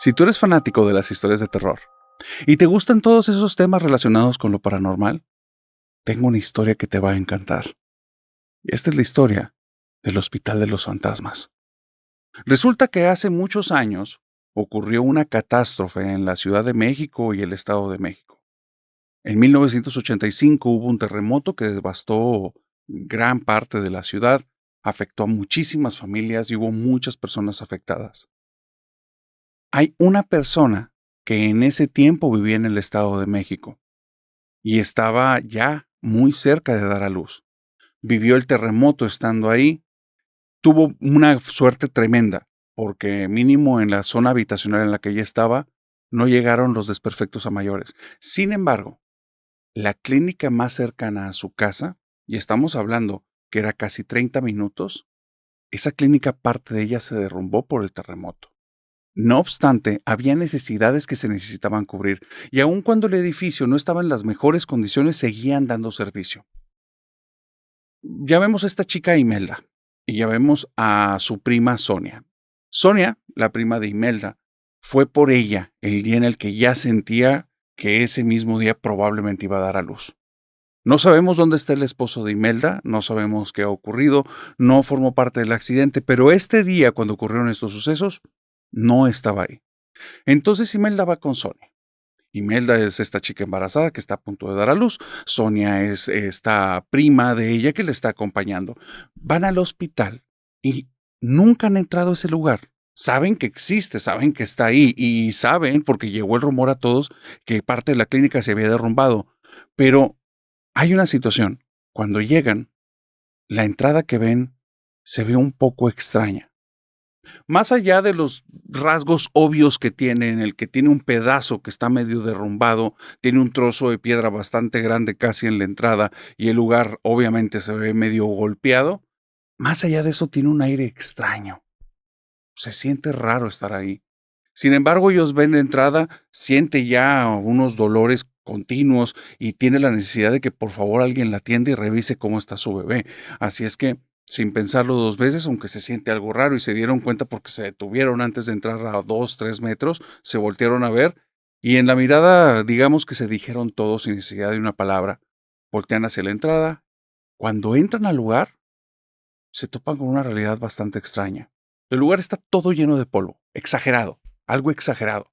Si tú eres fanático de las historias de terror y te gustan todos esos temas relacionados con lo paranormal, tengo una historia que te va a encantar. Y esta es la historia del Hospital de los Fantasmas. Resulta que hace muchos años ocurrió una catástrofe en la Ciudad de México y el Estado de México. En 1985 hubo un terremoto que devastó gran parte de la ciudad, afectó a muchísimas familias y hubo muchas personas afectadas. Hay una persona que en ese tiempo vivía en el Estado de México y estaba ya muy cerca de dar a luz. Vivió el terremoto estando ahí. Tuvo una suerte tremenda, porque mínimo en la zona habitacional en la que ella estaba, no llegaron los desperfectos a mayores. Sin embargo, la clínica más cercana a su casa, y estamos hablando que era casi 30 minutos, esa clínica, parte de ella se derrumbó por el terremoto. No obstante, había necesidades que se necesitaban cubrir, y aun cuando el edificio no estaba en las mejores condiciones, seguían dando servicio. Ya vemos a esta chica Imelda, y ya vemos a su prima Sonia. Sonia, la prima de Imelda, fue por ella el día en el que ya sentía que ese mismo día probablemente iba a dar a luz. No sabemos dónde está el esposo de Imelda, no sabemos qué ha ocurrido, no formó parte del accidente, pero este día, cuando ocurrieron estos sucesos, no estaba ahí. Entonces Imelda va con Sonia. Imelda es esta chica embarazada que está a punto de dar a luz. Sonia es esta prima de ella que le está acompañando. Van al hospital y nunca han entrado a ese lugar. Saben que existe, saben que está ahí y saben, porque llegó el rumor a todos, que parte de la clínica se había derrumbado. Pero hay una situación. Cuando llegan, la entrada que ven se ve un poco extraña. Más allá de los rasgos obvios que tiene, en el que tiene un pedazo que está medio derrumbado, tiene un trozo de piedra bastante grande casi en la entrada y el lugar obviamente se ve medio golpeado, más allá de eso tiene un aire extraño. Se siente raro estar ahí. Sin embargo, ellos ven la entrada, siente ya unos dolores continuos y tiene la necesidad de que por favor alguien la atienda y revise cómo está su bebé. Así es que, sin pensarlo dos veces, aunque se siente algo raro y se dieron cuenta porque se detuvieron antes de entrar a 2, 3 metros, se voltearon a ver y en la mirada, digamos que se dijeron todos sin necesidad de una palabra. Voltean hacia la entrada. Cuando entran al lugar, se topan con una realidad bastante extraña. El lugar está todo lleno de polvo, exagerado, algo exagerado.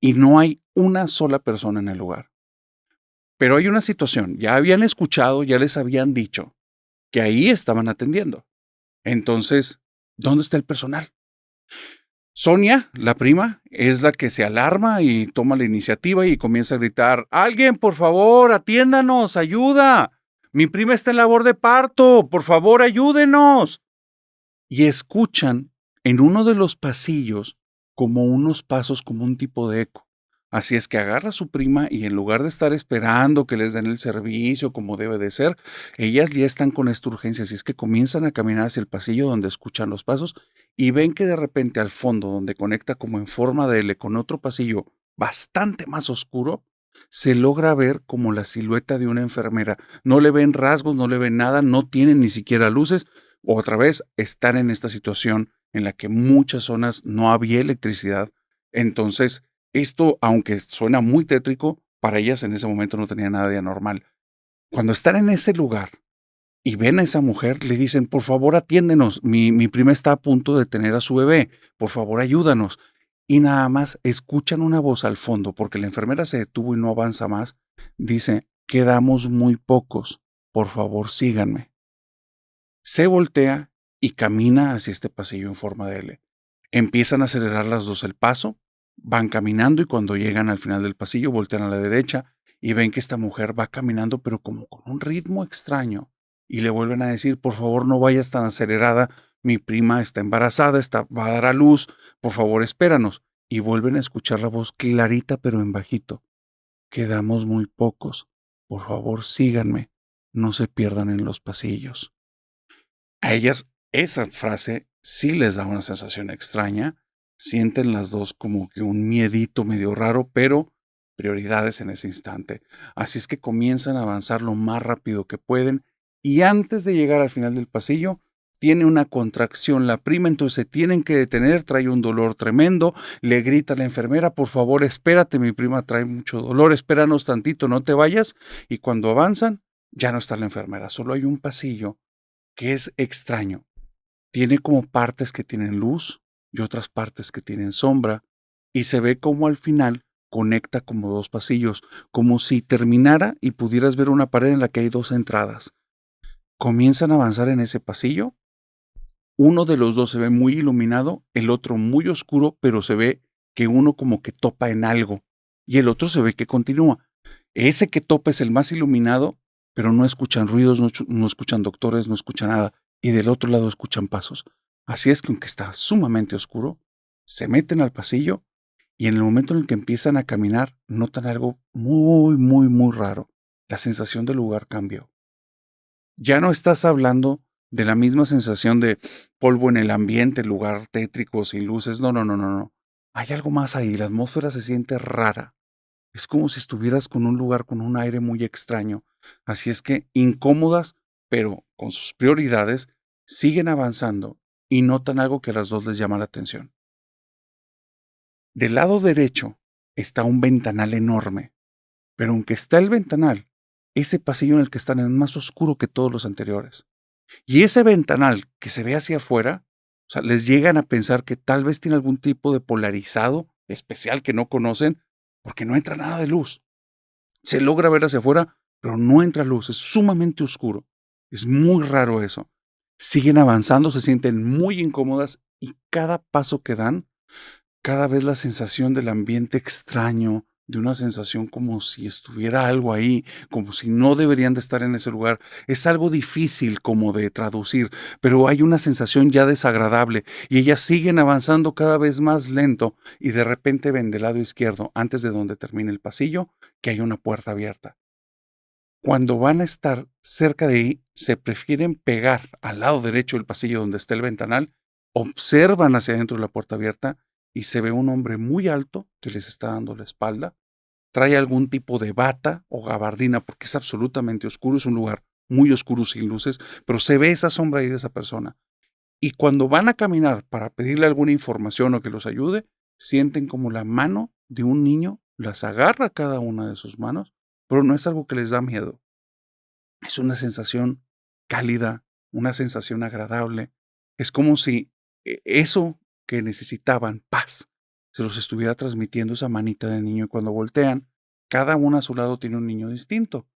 Y no hay una sola persona en el lugar. Pero hay una situación, ya habían escuchado, ya les habían dicho que ahí estaban atendiendo. Entonces, ¿dónde está el personal? Sonia, la prima, es la que se alarma y toma la iniciativa y comienza a gritar, alguien, por favor, atiéndanos, ayuda. Mi prima está en labor de parto, por favor, ayúdenos. Y escuchan en uno de los pasillos como unos pasos, como un tipo de eco. Así es que agarra a su prima y en lugar de estar esperando que les den el servicio como debe de ser, ellas ya están con esta urgencia. Así es que comienzan a caminar hacia el pasillo donde escuchan los pasos y ven que de repente al fondo, donde conecta como en forma de L con otro pasillo bastante más oscuro, se logra ver como la silueta de una enfermera. No le ven rasgos, no le ven nada, no tienen ni siquiera luces. Otra vez, están en esta situación en la que muchas zonas no había electricidad. Entonces, esto, aunque suena muy tétrico, para ellas en ese momento no tenía nada de anormal. Cuando están en ese lugar y ven a esa mujer, le dicen, por favor, atiéndenos. Mi prima está a punto de tener a su bebé. Por favor, ayúdanos. Y nada más escuchan una voz al fondo, porque la enfermera se detuvo y no avanza más. Dice, quedamos muy pocos. Por favor, síganme. Se voltea y camina hacia este pasillo en forma de L. Empiezan a acelerar las dos el paso, van caminando y cuando llegan al final del pasillo voltean a la derecha y ven que esta mujer va caminando pero como con un ritmo extraño y le vuelven a decir, por favor no vayas tan acelerada, mi prima está embarazada, va a dar a luz, por favor espéranos. Y vuelven a escuchar la voz clarita pero en bajito. Quedamos muy pocos, por favor síganme, no se pierdan en los pasillos. A ellas esa frase sí les da una sensación extraña, sienten las dos como que un miedito medio raro, pero prioridades en ese instante. Así es que comienzan a avanzar lo más rápido que pueden y antes de llegar al final del pasillo, tiene una contracción la prima, entonces se tienen que detener, trae un dolor tremendo, le grita a la enfermera, por favor, espérate, mi prima trae mucho dolor, espéranos tantito, no te vayas. Y cuando avanzan, ya no está la enfermera, solo hay un pasillo que es extraño. Tiene como partes que tienen luz y otras partes que tienen sombra, y se ve como al final conecta como dos pasillos, como si terminara y pudieras ver una pared en la que hay dos entradas. Comienzan a avanzar en ese pasillo. Uno de los dos se ve muy iluminado, el otro muy oscuro, pero se ve que uno como que topa en algo y el otro se ve que continúa. Ese que topa es el más iluminado, pero no escuchan ruidos, no escuchan doctores, no escuchan nada. Y del otro lado escuchan pasos. Así es que aunque está sumamente oscuro, se meten al pasillo y en el momento en el que empiezan a caminar, notan algo muy, muy, muy raro. La sensación del lugar cambió. Ya no estás hablando de la misma sensación de polvo en el ambiente, lugar tétrico, sin luces. No, no, no, no, no. Hay algo más ahí. La atmósfera se siente rara. Es como si estuvieras con un lugar con un aire muy extraño. Así es que incómodas, pero con sus prioridades, siguen avanzando y notan algo que a las dos les llama la atención. Del lado derecho está un ventanal enorme, pero aunque está el ventanal, ese pasillo en el que están es más oscuro que todos los anteriores. Y ese ventanal que se ve hacia afuera, o sea, les llegan a pensar que tal vez tiene algún tipo de polarizado especial que no conocen, porque no entra nada de luz. Se logra ver hacia afuera, pero no entra luz, es sumamente oscuro. Es muy raro eso. Siguen avanzando, se sienten muy incómodas y cada paso que dan, cada vez la sensación del ambiente extraño, de una sensación como si estuviera algo ahí, como si no deberían de estar en ese lugar. Es algo difícil como de traducir, pero hay una sensación ya desagradable y ellas siguen avanzando cada vez más lento y de repente ven del lado izquierdo, antes de donde termina el pasillo, que hay una puerta abierta. Cuando van a estar cerca de ahí, se prefieren pegar al lado derecho del pasillo donde está el ventanal, observan hacia adentro de la puerta abierta y se ve un hombre muy alto que les está dando la espalda. Trae algún tipo de bata o gabardina porque es absolutamente oscuro, es un lugar muy oscuro sin luces, pero se ve esa sombra ahí de esa persona. Y cuando van a caminar para pedirle alguna información o que los ayude, sienten como la mano de un niño las agarra cada una de sus manos, pero no es algo que les da miedo. Es una sensación cálida, una sensación agradable. Es como si eso que necesitaban, paz, se los estuviera transmitiendo esa manita de niño. Y cuando voltean, cada uno a su lado tiene un niño distinto.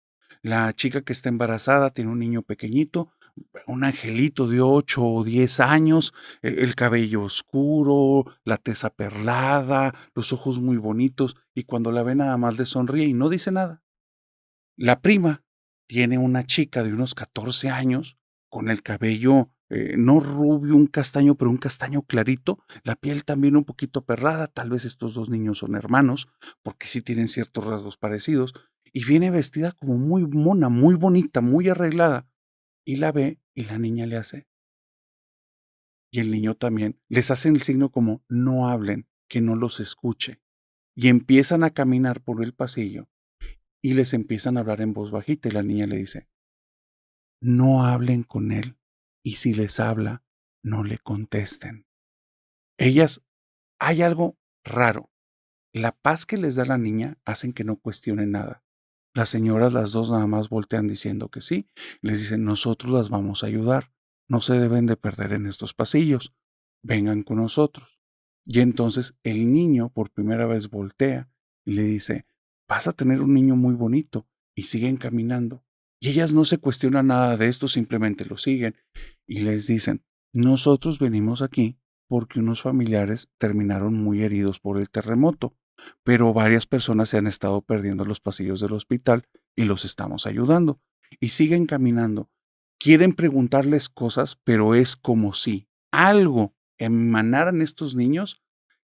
La chica que está embarazada tiene un niño pequeñito, un angelito de 8 o 10 años, el cabello oscuro, la tez perlada, los ojos muy bonitos, y cuando la ve nada más le sonríe y no dice nada. La prima tiene una chica de unos 14 años, con el cabello, no rubio, un castaño, pero un castaño clarito, la piel también un poquito perlada, tal vez estos dos niños son hermanos, porque sí tienen ciertos rasgos parecidos, y viene vestida como muy mona, muy bonita, muy arreglada, y la ve y la niña le hace, y el niño también, les hacen el signo como no hablen, que no los escuche, y empiezan a caminar por el pasillo y les empiezan a hablar en voz bajita y la niña le dice, no hablen con él y si les habla, no le contesten. Ellas, hay algo raro. La paz que les da la niña hacen que no cuestionen nada. Las señoras, las dos nada más voltean diciendo que sí. Les dicen, nosotros las vamos a ayudar. No se deben de perder en estos pasillos. Vengan con nosotros. Y entonces el niño por primera vez voltea y le dice, vas a tener un niño muy bonito. Y siguen caminando. Y ellas no se cuestionan nada de esto, simplemente lo siguen. Y les dicen, nosotros venimos aquí porque unos familiares terminaron muy heridos por el terremoto, pero varias personas se han estado perdiendo en los pasillos del hospital y los estamos ayudando. Y siguen caminando. Quieren preguntarles cosas, pero es como si algo emanaran estos niños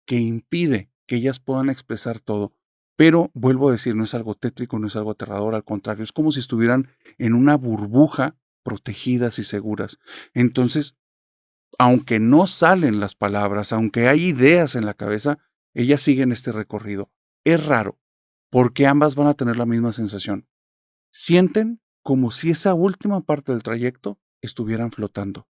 que impide que ellas puedan expresar todo. Pero vuelvo a decir, no es algo tétrico, no es algo aterrador, al contrario, es como si estuvieran en una burbuja protegidas y seguras. Entonces, aunque no salen las palabras, aunque hay ideas en la cabeza, ellas siguen este recorrido. Es raro, porque ambas van a tener la misma sensación. Sienten como si esa última parte del trayecto estuvieran flotando.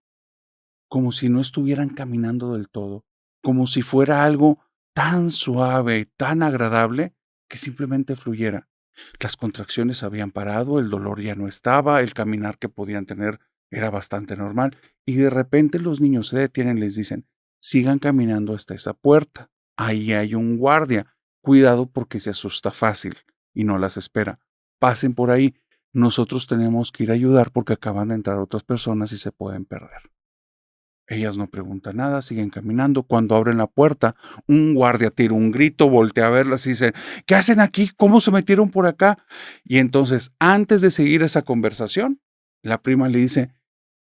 como si no estuvieran caminando del todo, como si fuera algo tan suave, tan agradable, que simplemente fluyera. Las contracciones habían parado, el dolor ya no estaba, el caminar que podían tener era bastante normal, y de repente los niños se detienen y les dicen: sigan caminando hasta esa puerta, ahí hay un guardia, cuidado porque se asusta fácil y no las espera. Pasen por ahí, nosotros tenemos que ir a ayudar porque acaban de entrar otras personas y se pueden perder. Ellas no preguntan nada, siguen caminando. Cuando abren la puerta, un guardia tira un grito, voltea a verlas y dice: ¿qué hacen aquí? ¿Cómo se metieron por acá? Y entonces, antes de seguir esa conversación, la prima le dice: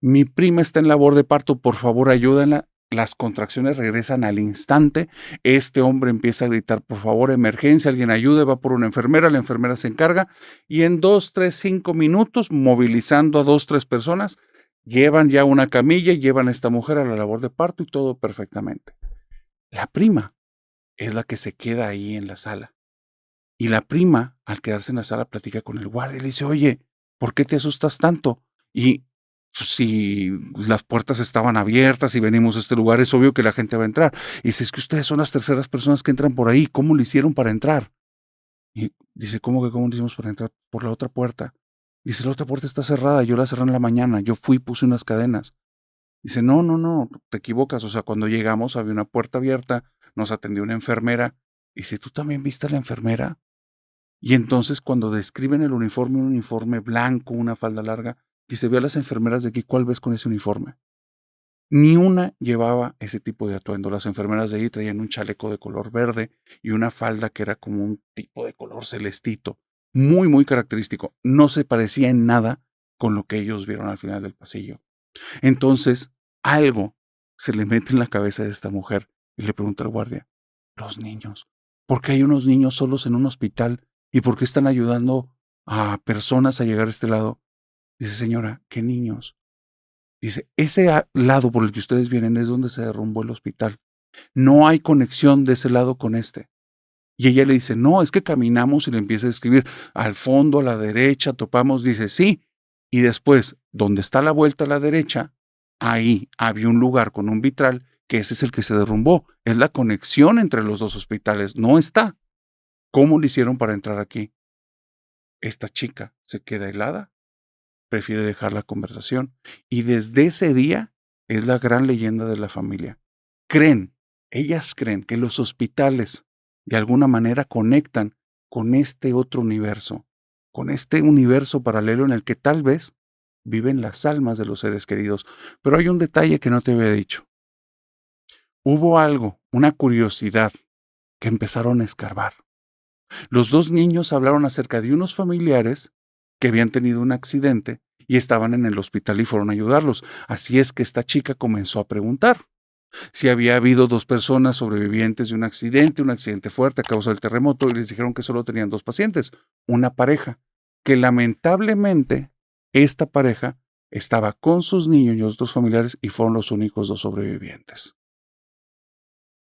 mi prima está en labor de parto, por favor ayúdenla. Las contracciones regresan al instante. Este hombre empieza a gritar: por favor, emergencia, alguien ayude, va por una enfermera, la enfermera se encarga y en 2, 3, 5 minutos, movilizando a 2, 3 personas, llevan ya una camilla y llevan a esta mujer a la labor de parto y todo perfectamente. La prima es la que se queda ahí en la sala. Y la prima, al quedarse en la sala, platica con el guardia y le dice: oye, ¿por qué te asustas tanto? Y pues, si las puertas estaban abiertas y venimos a este lugar, es obvio que la gente va a entrar. Y dice: es que ustedes son las terceras personas que entran por ahí. ¿Cómo lo hicieron para entrar? Y dice: cómo lo hicimos para entrar? Por la otra puerta. Dice: la otra puerta está cerrada, yo la cerré en la mañana, yo fui y puse unas cadenas. Dice: no, no, no, te equivocas. O sea, cuando llegamos había una puerta abierta, nos atendió una enfermera. Y si tú también viste a la enfermera. Y entonces cuando describen el uniforme, un uniforme blanco, una falda larga, dice: ve a las enfermeras de aquí, ¿cuál ves con ese uniforme? Ni una llevaba ese tipo de atuendo. Las enfermeras de ahí traían un chaleco de color verde y una falda que era como un tipo de color celestito, muy, muy característico. No se parecía en nada con lo que ellos vieron al final del pasillo. Entonces, algo se le mete en la cabeza de esta mujer y le pregunta al guardia: los niños, ¿por qué hay unos niños solos en un hospital y por qué están ayudando a personas a llegar a este lado? Dice: señora, ¿qué niños? Dice: ese lado por el que ustedes vienen es donde se derrumbó el hospital. No hay conexión de ese lado con este. Y ella le dice: no, es que caminamos, y le empieza a describir al fondo, a la derecha, topamos. Dice: sí. Y después, donde está la vuelta a la derecha, ahí había un lugar con un vitral, que ese es el que se derrumbó. Es la conexión entre los dos hospitales. No está. ¿Cómo lo hicieron para entrar aquí? Esta chica se queda helada, prefiere dejar la conversación, y desde ese día es la gran leyenda de la familia. Ellas creen que los hospitales de alguna manera conectan con este otro universo, con este universo paralelo en el que tal vez viven las almas de los seres queridos. Pero hay un detalle que no te había dicho. Hubo algo, una curiosidad, que empezaron a escarbar. Los dos niños hablaron acerca de unos familiares que habían tenido un accidente y estaban en el hospital y fueron a ayudarlos. Así es que esta chica comenzó a preguntar si había habido 2 personas sobrevivientes de un accidente fuerte a causa del terremoto, y les dijeron que solo tenían 2 pacientes, una pareja, que lamentablemente esta pareja estaba con sus niños y otros familiares y fueron los únicos 2 sobrevivientes.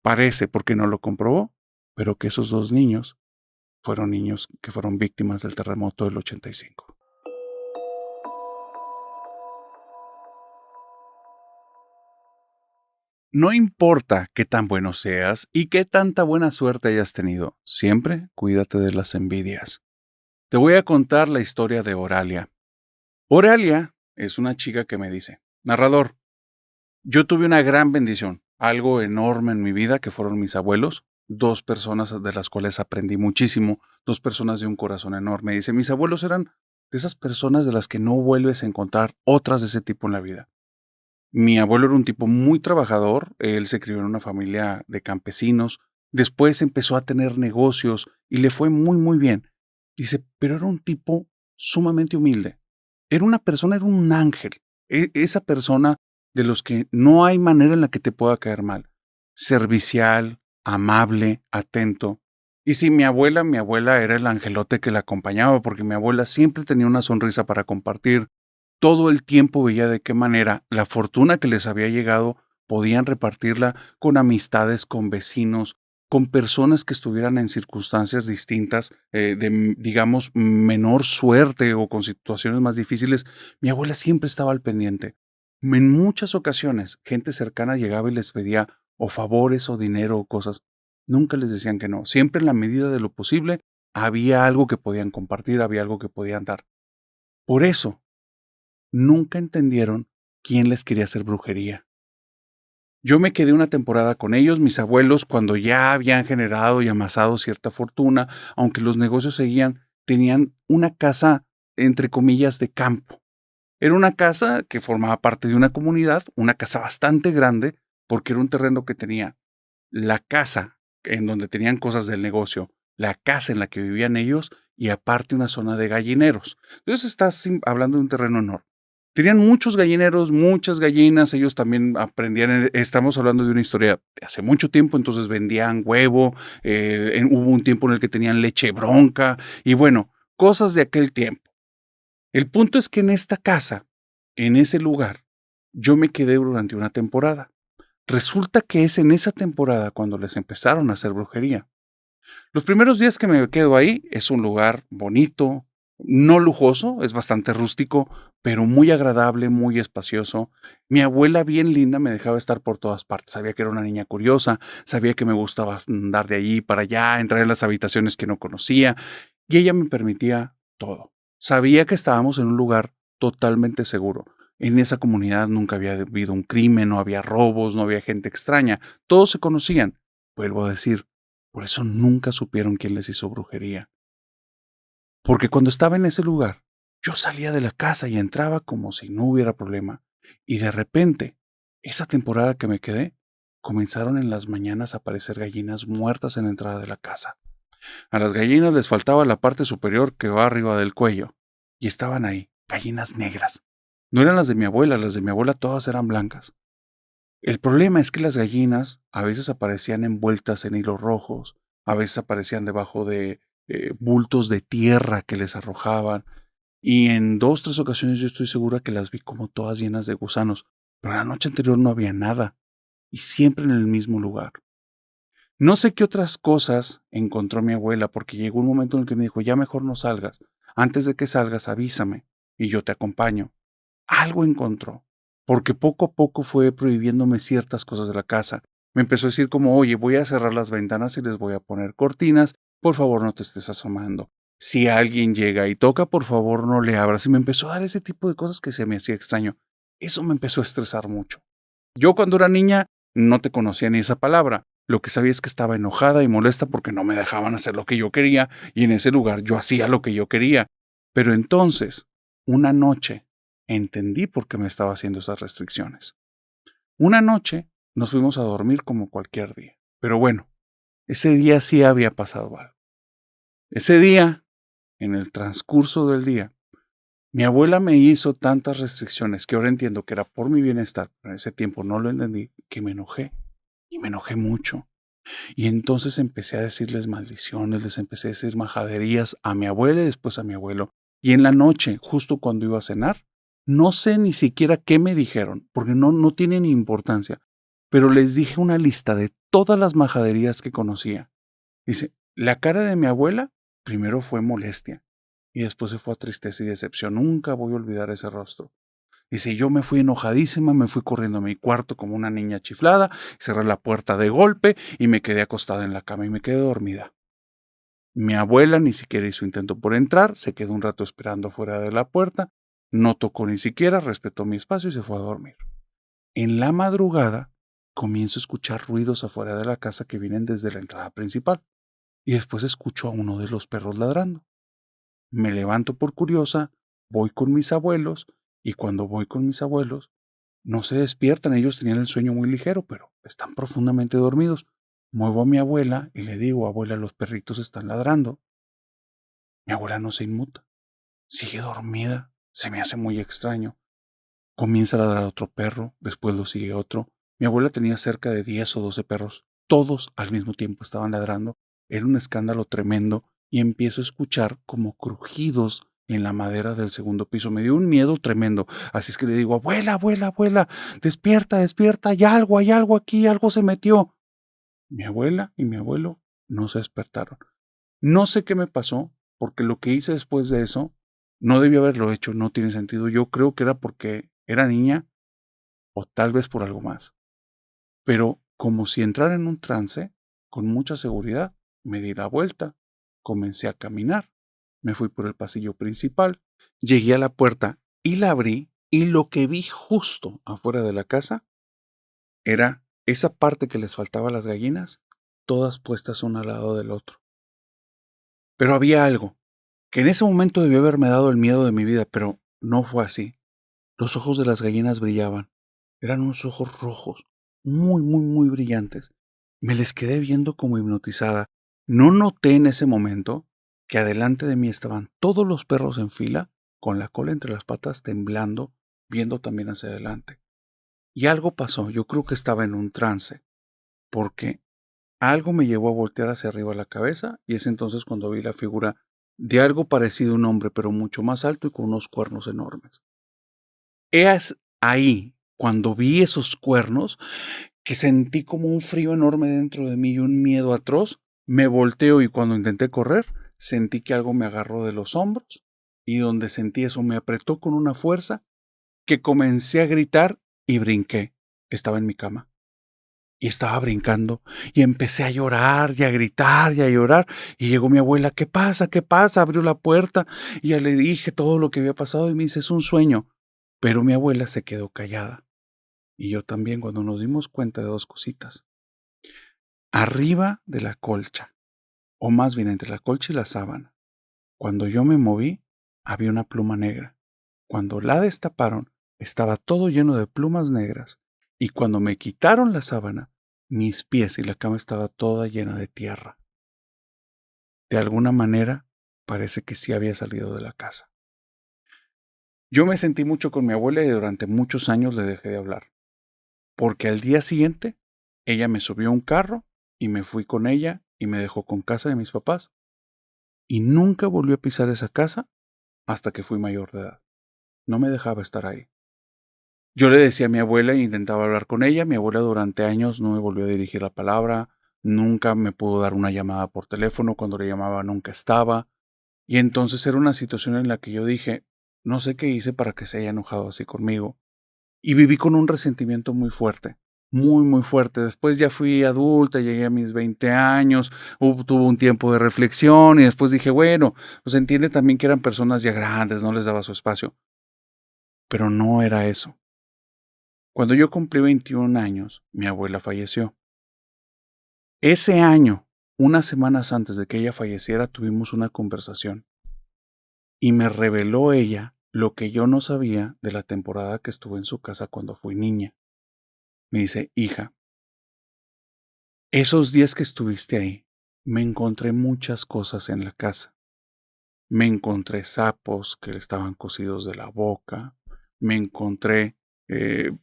Parece, porque no lo comprobó, pero que esos 2 niños fueron niños que fueron víctimas del terremoto del 85. No importa qué tan bueno seas y qué tanta buena suerte hayas tenido, siempre cuídate de las envidias. Te voy a contar la historia de Oralia. Oralia es una chica que me dice: narrador, yo tuve una gran bendición, algo enorme en mi vida, que fueron mis abuelos, 2 personas de las cuales aprendí muchísimo, 2 personas de un corazón enorme. Dice: mis abuelos eran de esas personas de las que no vuelves a encontrar otras de ese tipo en la vida. Mi abuelo era un tipo muy trabajador, él se crió en una familia de campesinos, después empezó a tener negocios y le fue muy, muy bien. Dice: pero era un tipo sumamente humilde. Era una persona, era un ángel. Esa persona de los que no hay manera en la que te pueda caer mal. Servicial, amable, atento. Y sí, mi abuela era el angelote que la acompañaba, porque mi abuela siempre tenía una sonrisa para compartir. Todo el tiempo veía de qué manera la fortuna que les había llegado podían repartirla con amistades, con vecinos, con personas que estuvieran en circunstancias distintas, digamos, menor suerte o con situaciones más difíciles. Mi abuela siempre estaba al pendiente. En muchas ocasiones, gente cercana llegaba y les pedía o favores o dinero o cosas. Nunca les decían que no. Siempre en la medida de lo posible había algo que podían compartir, había algo que podían dar. Por eso, nunca entendieron quién les quería hacer brujería. Yo me quedé una temporada con ellos, mis abuelos, cuando ya habían generado y amasado cierta fortuna, aunque los negocios seguían, tenían una casa, entre comillas, de campo. Era una casa que formaba parte de una comunidad, una casa bastante grande, porque era un terreno que tenía la casa en donde tenían cosas del negocio, la casa en la que vivían ellos y aparte una zona de gallineros. Entonces estás hablando de un terreno enorme. Tenían muchos gallineros, muchas gallinas, ellos también aprendían, estamos hablando de una historia de hace mucho tiempo, entonces vendían huevo, hubo un tiempo en el que tenían leche bronca y bueno, cosas de aquel tiempo. El punto es que en esta casa, en ese lugar, yo me quedé durante una temporada. Resulta que es en esa temporada cuando les empezaron a hacer brujería. Los primeros días que me quedo ahí es un lugar bonito, no lujoso, es bastante rústico, pero muy agradable, muy espacioso. Mi abuela bien linda me dejaba estar por todas partes. Sabía que era una niña curiosa, sabía que me gustaba andar de allí para allá, entrar en las habitaciones que no conocía, y ella me permitía todo. Sabía que estábamos en un lugar totalmente seguro. En esa comunidad nunca había habido un crimen, no había robos, no había gente extraña. Todos se conocían. Vuelvo a decir, por eso nunca supieron quién les hizo brujería. Porque cuando estaba en ese lugar, yo salía de la casa y entraba como si no hubiera problema. Y de repente, esa temporada que me quedé, comenzaron en las mañanas a aparecer gallinas muertas en la entrada de la casa. A las gallinas les faltaba la parte superior que va arriba del cuello. Y estaban ahí, gallinas negras. No eran las de mi abuela todas eran blancas. El problema es que las gallinas a veces aparecían envueltas en hilos rojos, a veces aparecían debajo de bultos de tierra que les arrojaban, y en 2, 3 ocasiones yo estoy segura que las vi como todas llenas de gusanos, pero la noche anterior no había nada, y siempre en el mismo lugar. No sé qué otras cosas encontró mi abuela, porque llegó un momento en el que me dijo, ya mejor no salgas, antes de que salgas avísame, y yo te acompaño. Algo encontró, porque poco a poco fue prohibiéndome ciertas cosas de la casa. Me empezó a decir como, oye, voy a cerrar las ventanas y les voy a poner cortinas, por favor no te estés asomando. Si alguien llega y toca, por favor no le abras. Y me empezó a dar ese tipo de cosas que se me hacía extraño. Eso me empezó a estresar mucho. Yo cuando era niña no te conocía ni esa palabra. Lo que sabía es que estaba enojada y molesta porque no me dejaban hacer lo que yo quería y en ese lugar yo hacía lo que yo quería. Pero entonces, una noche, entendí por qué me estaba haciendo esas restricciones. Una noche nos fuimos a dormir como cualquier día. Pero bueno, ese día sí había pasado algo. Ese día, en el transcurso del día, mi abuela me hizo tantas restricciones que ahora entiendo que era por mi bienestar, pero en ese tiempo no lo entendí, que me enojé. Y me enojé mucho. Y entonces empecé a decirles maldiciones, les empecé a decir majaderías a mi abuela y después a mi abuelo. Y en la noche, justo cuando iba a cenar, no sé ni siquiera qué me dijeron, porque no tiene ni importancia, pero les dije una lista de todas las majaderías que conocía. Dice, la cara de mi abuela primero fue molestia y después se fue a tristeza y decepción. Nunca voy a olvidar ese rostro. Dice, yo me fui enojadísima, me fui corriendo a mi cuarto como una niña chiflada, cerré la puerta de golpe y me quedé acostada en la cama y me quedé dormida. Mi abuela ni siquiera hizo intento por entrar, se quedó un rato esperando fuera de la puerta, no tocó ni siquiera, respetó mi espacio y se fue a dormir. En la madrugada comienzo a escuchar ruidos afuera de la casa que vienen desde la entrada principal y después escucho a uno de los perros ladrando. Me levanto por curiosa, voy con mis abuelos y cuando voy con mis abuelos no se despiertan, ellos tenían el sueño muy ligero, pero están profundamente dormidos. Muevo a mi abuela y le digo, abuela, los perritos están ladrando. Mi abuela no se inmuta, sigue dormida, se me hace muy extraño. Comienza a ladrar otro perro, después lo sigue otro. Mi abuela tenía cerca de 10 o 12 perros, todos al mismo tiempo estaban ladrando. Era un escándalo tremendo y empiezo a escuchar como crujidos en la madera del segundo piso. Me dio un miedo tremendo. Así es que le digo, abuela, abuela, abuela, despierta, despierta, hay algo aquí, algo se metió. Mi abuela y mi abuelo no se despertaron. No sé qué me pasó, porque lo que hice después de eso no debí haberlo hecho, no tiene sentido. Yo creo que era porque era niña o tal vez por algo más. Pero como si entrara en un trance, con mucha seguridad, me di la vuelta, comencé a caminar, me fui por el pasillo principal, llegué a la puerta y la abrí, y lo que vi justo afuera de la casa era esa parte que les faltaba a las gallinas, todas puestas una al lado del otro. Pero había algo que en ese momento debió haberme dado el miedo de mi vida, pero no fue así. Los ojos de las gallinas brillaban. Eran unos ojos rojos, muy, muy, muy brillantes. Me les quedé viendo como hipnotizada. No noté en ese momento que adelante de mí estaban todos los perros en fila, con la cola entre las patas, temblando, viendo también hacia adelante. Y algo pasó. Yo creo que estaba en un trance, porque algo me llevó a voltear hacia arriba la cabeza, y es entonces cuando vi la figura de algo parecido a un hombre, pero mucho más alto y con unos cuernos enormes. Es ahí, cuando vi esos cuernos, que sentí como un frío enorme dentro de mí y un miedo atroz. Me volteo y cuando intenté correr, sentí que algo me agarró de los hombros, y donde sentí eso me apretó con una fuerza que comencé a gritar y brinqué. Estaba en mi cama y estaba brincando y empecé a llorar y a gritar y a llorar, y llegó mi abuela. ¿Qué pasa? ¿Qué pasa? Abrió la puerta y ya le dije todo lo que había pasado y me dice, es un sueño. Pero mi abuela se quedó callada y yo también, cuando nos dimos cuenta de dos cositas. Arriba de la colcha, o más bien entre la colcha y la sábana, cuando yo me moví, había una pluma negra. Cuando la destaparon, estaba todo lleno de plumas negras, y cuando me quitaron la sábana, mis pies y la cama estaba toda llena de tierra. De alguna manera, parece que sí había salido de la casa. Yo me sentí mucho con mi abuela y durante muchos años le dejé de hablar, porque al día siguiente ella me subió a un carro y me fui con ella y me dejó con casa de mis papás, y nunca volvió a pisar esa casa hasta que fui mayor de edad. No me dejaba estar ahí. Yo le decía a mi abuela e intentaba hablar con ella. Mi abuela durante años no me volvió a dirigir la palabra, nunca me pudo dar una llamada por teléfono, cuando le llamaba nunca estaba. Y entonces era una situación en la que yo dije, no sé qué hice para que se haya enojado así conmigo. Y viví con un resentimiento muy fuerte, muy, muy fuerte. Después ya fui adulta, llegué a mis 20 años, tuvo un tiempo de reflexión y después dije, bueno, pues entiende también que eran personas ya grandes, no les daba su espacio. Pero no era eso. Cuando yo cumplí 21 años, mi abuela falleció. Ese año, unas semanas antes de que ella falleciera, tuvimos una conversación y me reveló ella lo que yo no sabía de la temporada que estuve en su casa cuando fui niña. Me dice, hija, esos días que estuviste ahí, me encontré muchas cosas en la casa. Me encontré sapos que le estaban cosidos de la boca, me encontré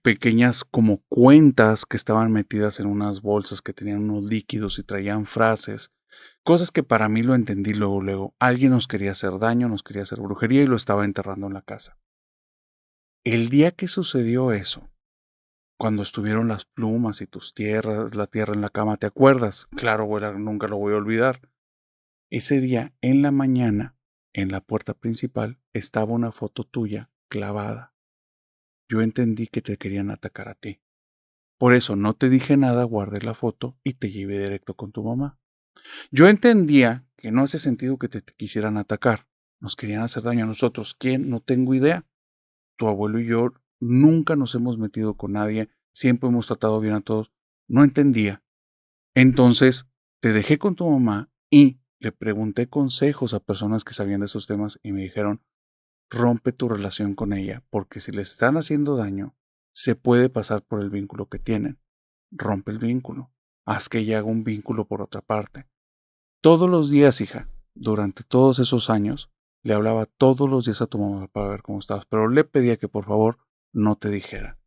pequeñas como cuentas que estaban metidas en unas bolsas que tenían unos líquidos y traían frases, cosas que para mí lo entendí luego, luego. Alguien nos quería hacer daño, nos quería hacer brujería y lo estaba enterrando en la casa. El día que sucedió eso, cuando estuvieron las plumas y tus tierras, la tierra en la cama, ¿te acuerdas? Claro, abuela, nunca lo voy a olvidar. Ese día, en la mañana, en la puerta principal, estaba una foto tuya clavada. Yo entendí que te querían atacar a ti. Por eso no te dije nada, guardé la foto y te llevé directo con tu mamá. Yo entendía que no hace sentido que te quisieran atacar. Nos querían hacer daño a nosotros. ¿Quién? No tengo idea. Tu abuelo y yo nunca nos hemos metido con nadie. Siempre hemos tratado bien a todos. No entendía. Entonces, te dejé con tu mamá y le pregunté consejos a personas que sabían de esos temas y me dijeron, rompe tu relación con ella, porque si le están haciendo daño, se puede pasar por el vínculo que tienen. Rompe el vínculo. Haz que ella haga un vínculo por otra parte. Todos los días, hija, durante todos esos años, le hablaba todos los días a tu mamá para ver cómo estabas, pero le pedía que por favor no te dijera.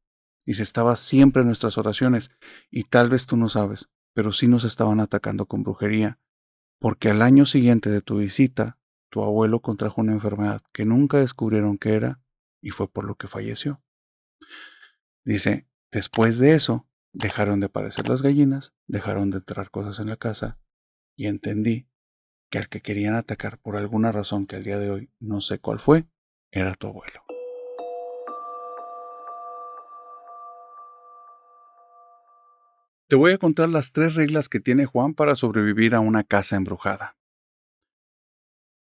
Y se estaba siempre en nuestras oraciones, y tal vez tú no sabes, pero sí nos estaban atacando con brujería, porque al año siguiente de tu visita, tu abuelo contrajo una enfermedad que nunca descubrieron qué era, y fue por lo que falleció. Dice, después de eso, dejaron de aparecer las gallinas, dejaron de entrar cosas en la casa, y entendí que al que querían atacar por alguna razón que al día de hoy no sé cuál fue, era tu abuelo. Te voy a contar las 3 reglas que tiene Juan para sobrevivir a una casa embrujada.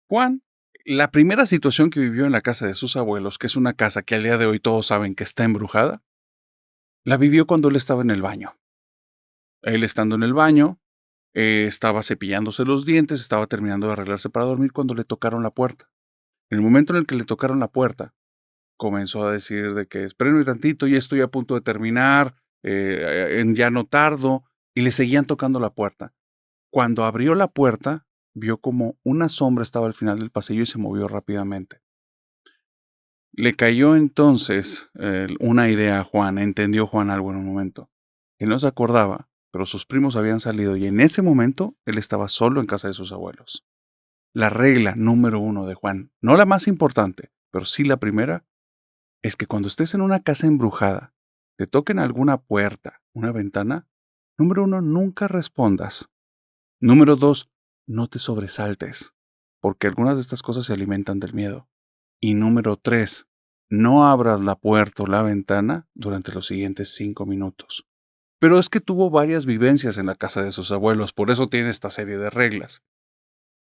Juan, la primera situación que vivió en la casa de sus abuelos, que es una casa que al día de hoy todos saben que está embrujada, la vivió cuando él estaba en el baño. Él estando en el baño, estaba cepillándose los dientes, estaba terminando de arreglarse para dormir cuando le tocaron la puerta. En el momento en el que le tocaron la puerta, comenzó a decir de que espérenme tantito, ya estoy a punto de terminar, ya no tardo, y le seguían tocando la puerta. Cuando abrió la puerta, vio como una sombra estaba al final del pasillo y se movió rápidamente. Le cayó entonces una idea a Juan, entendió Juan algo en un momento. Él no se acordaba, pero sus primos habían salido y en ese momento él estaba solo en casa de sus abuelos. La regla número 1 de Juan, no la más importante, pero sí la primera, es que cuando estés en una casa embrujada, te toquen alguna puerta, una ventana, número 1, nunca respondas. Número 2, no te sobresaltes, porque algunas de estas cosas se alimentan del miedo. Y número 3, no abras la puerta o la ventana durante los siguientes 5 minutos. Pero es que tuvo varias vivencias en la casa de sus abuelos, por eso tiene esta serie de reglas.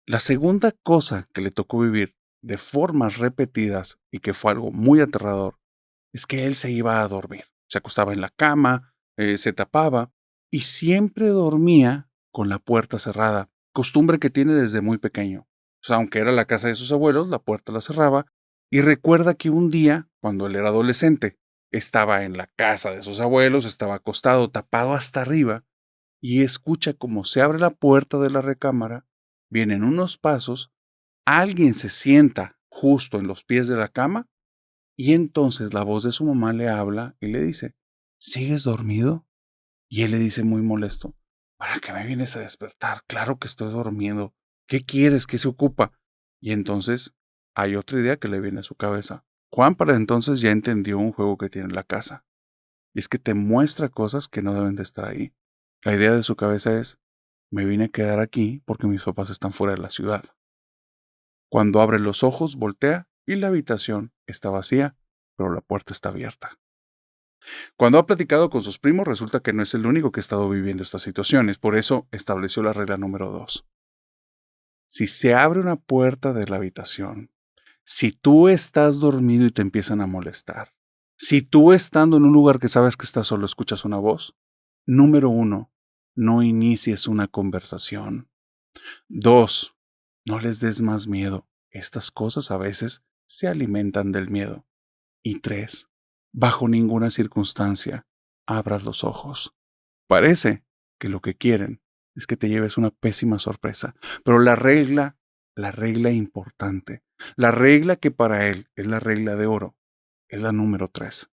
La segunda cosa que le tocó vivir de formas repetidas y que fue algo muy aterrador, es que él se iba a dormir. Se acostaba en la cama, se tapaba y siempre dormía con la puerta cerrada, costumbre que tiene desde muy pequeño. O sea, aunque era la casa de sus abuelos, la puerta la cerraba y recuerda que un día, cuando él era adolescente, estaba en la casa de sus abuelos, estaba acostado, tapado hasta arriba y escucha como se abre la puerta de la recámara, vienen unos pasos, alguien se sienta justo en los pies de la cama y entonces la voz de su mamá le habla y le dice, ¿sigues dormido? Y él le dice muy molesto, ¿para qué me vienes a despertar? Claro que estoy dormido. ¿Qué quieres? ¿Qué se ocupa? Y entonces hay otra idea que le viene a su cabeza. Juan para entonces ya entendió un juego que tiene en la casa. Y es que te muestra cosas que no deben de estar ahí. La idea de su cabeza es, me vine a quedar aquí porque mis papás están fuera de la ciudad. Cuando abre los ojos, voltea y la habitación está vacía, pero la puerta está abierta. Cuando ha platicado con sus primos, resulta que no es el único que ha estado viviendo estas situaciones, por eso estableció la regla número 2. Si se abre una puerta de la habitación, si tú estás dormido y te empiezan a molestar, si tú estando en un lugar que sabes que estás solo escuchas una voz, número 1, no inicies una conversación. 2, no les des más miedo. Estas cosas a veces se alimentan del miedo. Y 3, bajo ninguna circunstancia abras los ojos. Parece que lo que quieren es que te lleves una pésima sorpresa, pero la regla importante, la regla que para él es la regla de oro, es la número 3.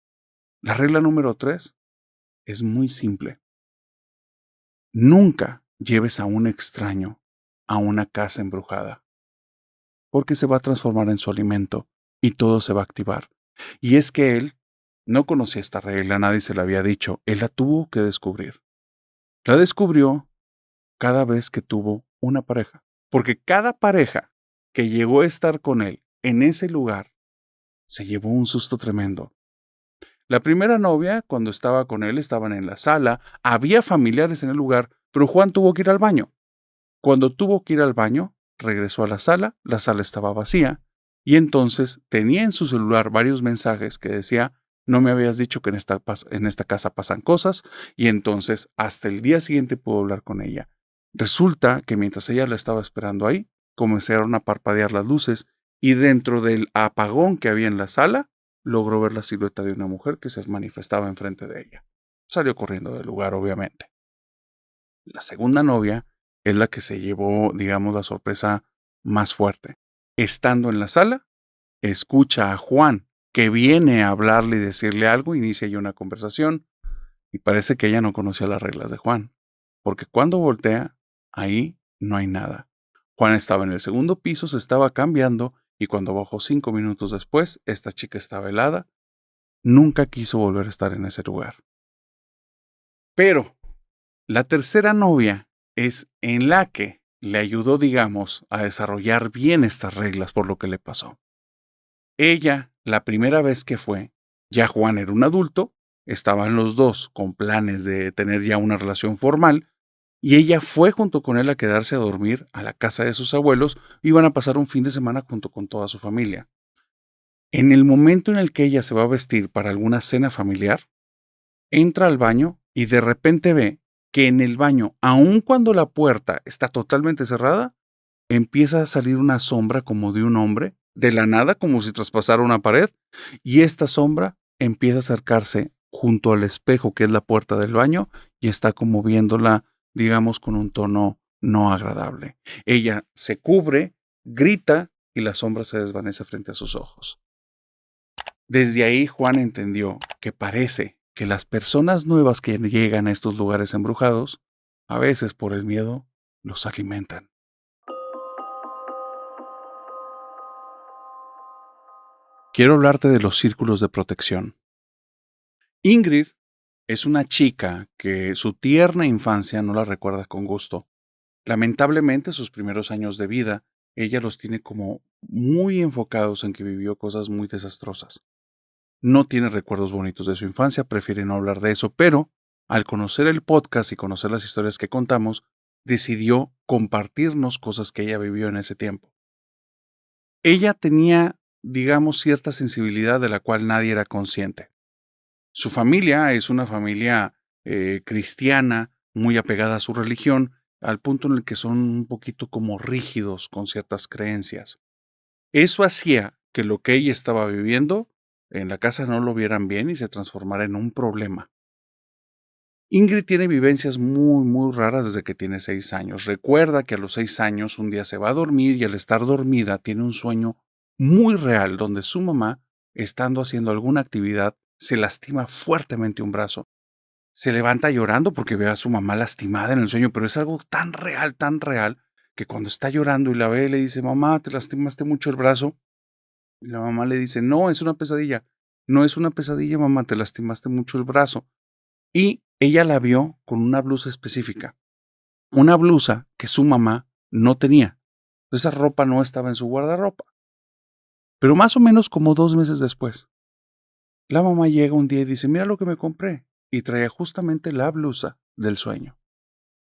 La regla número 3 es muy simple. Nunca lleves a un extraño a una casa embrujada, porque se va a transformar en su alimento y todo se va a activar. Y es que él no conocía esta regla, nadie se la había dicho, él la tuvo que descubrir. La descubrió cada vez que tuvo una pareja, porque cada pareja que llegó a estar con él en ese lugar se llevó un susto tremendo. La primera novia, cuando estaba con él, estaban en la sala, había familiares en el lugar, pero Juan tuvo que ir al baño. Cuando tuvo que ir al baño, regresó a la sala estaba vacía, y entonces tenía en su celular varios mensajes que decía, no me habías dicho que en esta casa pasan cosas, y entonces hasta el día siguiente pudo hablar con ella. Resulta que mientras ella la estaba esperando ahí, comenzaron a parpadear las luces, y dentro del apagón que había en la sala, logró ver la silueta de una mujer que se manifestaba enfrente de ella. Salió corriendo del lugar, obviamente. La segunda novia es la que se llevó, digamos, la sorpresa más fuerte. Estando en la sala, escucha a Juan, que viene a hablarle y decirle algo, inicia ya una conversación, y parece que ella no conocía las reglas de Juan, porque cuando voltea, ahí no hay nada. Juan estaba en el segundo piso, se estaba cambiando, y cuando bajó 5 minutos después, esta chica estaba helada. Nunca quiso volver a estar en ese lugar. Pero la tercera novia es en la que le ayudó, digamos, a desarrollar bien estas reglas por lo que le pasó. Ella, la primera vez que fue, ya Juan era un adulto, estaban los dos con planes de tener ya una relación formal, y ella fue junto con él a quedarse a dormir a la casa de sus abuelos. Iban a pasar un fin de semana junto con toda su familia. En el momento en el que ella se va a vestir para alguna cena familiar, entra al baño y de repente ve que en el baño, aun cuando la puerta está totalmente cerrada, empieza a salir una sombra como de un hombre, de la nada, como si traspasara una pared, y esta sombra empieza a acercarse junto al espejo que es la puerta del baño y está como viéndola, digamos, con un tono no agradable. Ella se cubre, grita y la sombra se desvanece frente a sus ojos. Desde ahí Juan entendió que parece que las personas nuevas que llegan a estos lugares embrujados, a veces por el miedo, los alimentan. Quiero hablarte de los círculos de protección. Ingrid es una chica que su tierna infancia no la recuerda con gusto. Lamentablemente, sus primeros años de vida, ella los tiene como muy enfocados en que vivió cosas muy desastrosas. No tiene recuerdos bonitos de su infancia, prefiere no hablar de eso, pero al conocer el podcast y conocer las historias que contamos, decidió compartirnos cosas que ella vivió en ese tiempo. Ella tenía, digamos, cierta sensibilidad de la cual nadie era consciente. Su familia es una familia cristiana, muy apegada a su religión, al punto en el que son un poquito como rígidos con ciertas creencias. Eso hacía que lo que ella estaba viviendo en la casa no lo vieran bien y se transformara en un problema. Ingrid tiene vivencias muy raras desde que tiene 6 años. Recuerda que a los 6 años un día se va a dormir y al estar dormida tiene un sueño muy real donde su mamá, estando haciendo alguna actividad, se lastima fuertemente un brazo. Se levanta llorando porque ve a su mamá lastimada en el sueño, pero es algo tan real, que cuando está llorando y la ve, le dice, mamá, te lastimaste mucho el brazo. Y la mamá le dice, no, es una pesadilla. No es una pesadilla, mamá, te lastimaste mucho el brazo. Y ella la vio con una blusa específica. Una blusa que su mamá no tenía. Esa ropa no estaba en su guardarropa. Pero más o menos como 2 meses después, la mamá llega un día y dice, mira lo que me compré. Y traía justamente la blusa del sueño.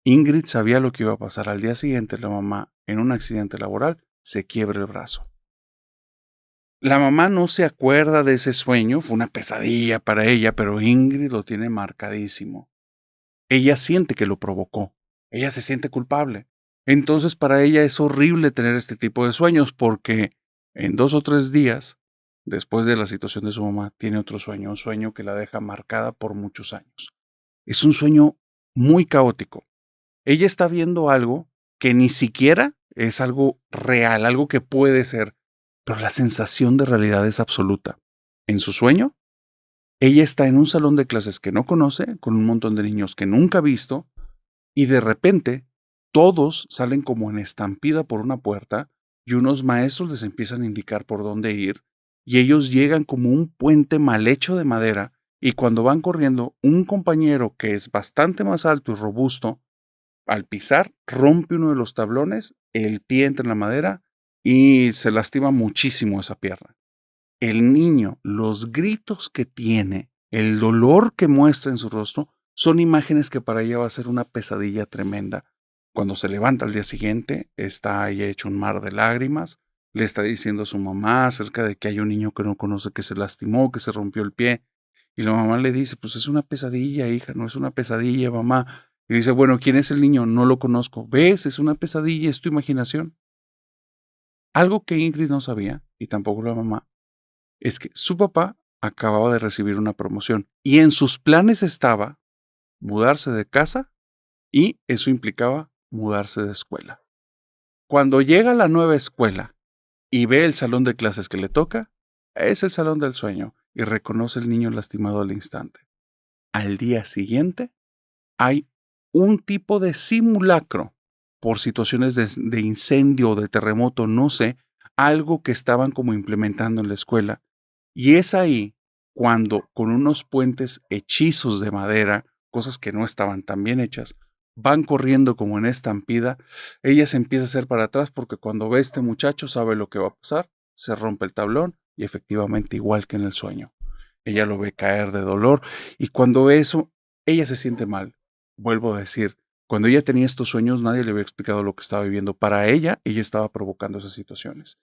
Ingrid sabía lo que iba a pasar. Al día siguiente, la mamá, en un accidente laboral, se quiebra el brazo. La mamá no se acuerda de ese sueño, fue una pesadilla para ella, pero Ingrid lo tiene marcadísimo. Ella siente que lo provocó, ella se siente culpable. Entonces para ella es horrible tener este tipo de sueños porque en 2 o 3 días, después de la situación de su mamá, tiene otro sueño, un sueño que la deja marcada por muchos años. Es un sueño muy caótico. Ella está viendo algo que ni siquiera es algo real, algo que puede ser, pero la sensación de realidad es absoluta. En su sueño, ella está en un salón de clases que no conoce, con un montón de niños que nunca ha visto, y de repente todos salen como en estampida por una puerta y unos maestros les empiezan a indicar por dónde ir, y ellos llegan como un puente mal hecho de madera, y cuando van corriendo, un compañero que es bastante más alto y robusto, al pisar, rompe uno de los tablones, el pie entra en la madera y se lastima muchísimo esa pierna. El niño, los gritos que tiene, el dolor que muestra en su rostro, son imágenes que para ella va a ser una pesadilla tremenda. Cuando se levanta al día siguiente, está ahí hecho un mar de lágrimas, le está diciendo a su mamá acerca de que hay un niño que no conoce que se lastimó, que se rompió el pie, y la mamá le dice, pues es una pesadilla, hija, no es una pesadilla, mamá. Y dice, bueno, ¿quién es el niño? No lo conozco. ¿Ves? Es una pesadilla, es tu imaginación. Algo que Ingrid no sabía, y tampoco la mamá, es que su papá acababa de recibir una promoción y en sus planes estaba mudarse de casa y eso implicaba mudarse de escuela. Cuando llega a la nueva escuela y ve el salón de clases que le toca, es el salón del sueño y reconoce el niño lastimado al instante. Al día siguiente hay un tipo de simulacro por situaciones de incendio o de terremoto, no sé, algo que estaban como implementando en la escuela. Y es ahí cuando con unos puentes hechizos de madera, cosas que no estaban tan bien hechas, van corriendo como en estampida, ella se empieza a hacer para atrás porque cuando ve a este muchacho sabe lo que va a pasar, se rompe el tablón y efectivamente igual que en el sueño. ella lo ve caer de dolor y cuando eso, ella se siente mal. Vuelvo a decir, cuando ella tenía estos sueños, nadie le había explicado lo que estaba viviendo. Para ella estaba provocando esas situaciones.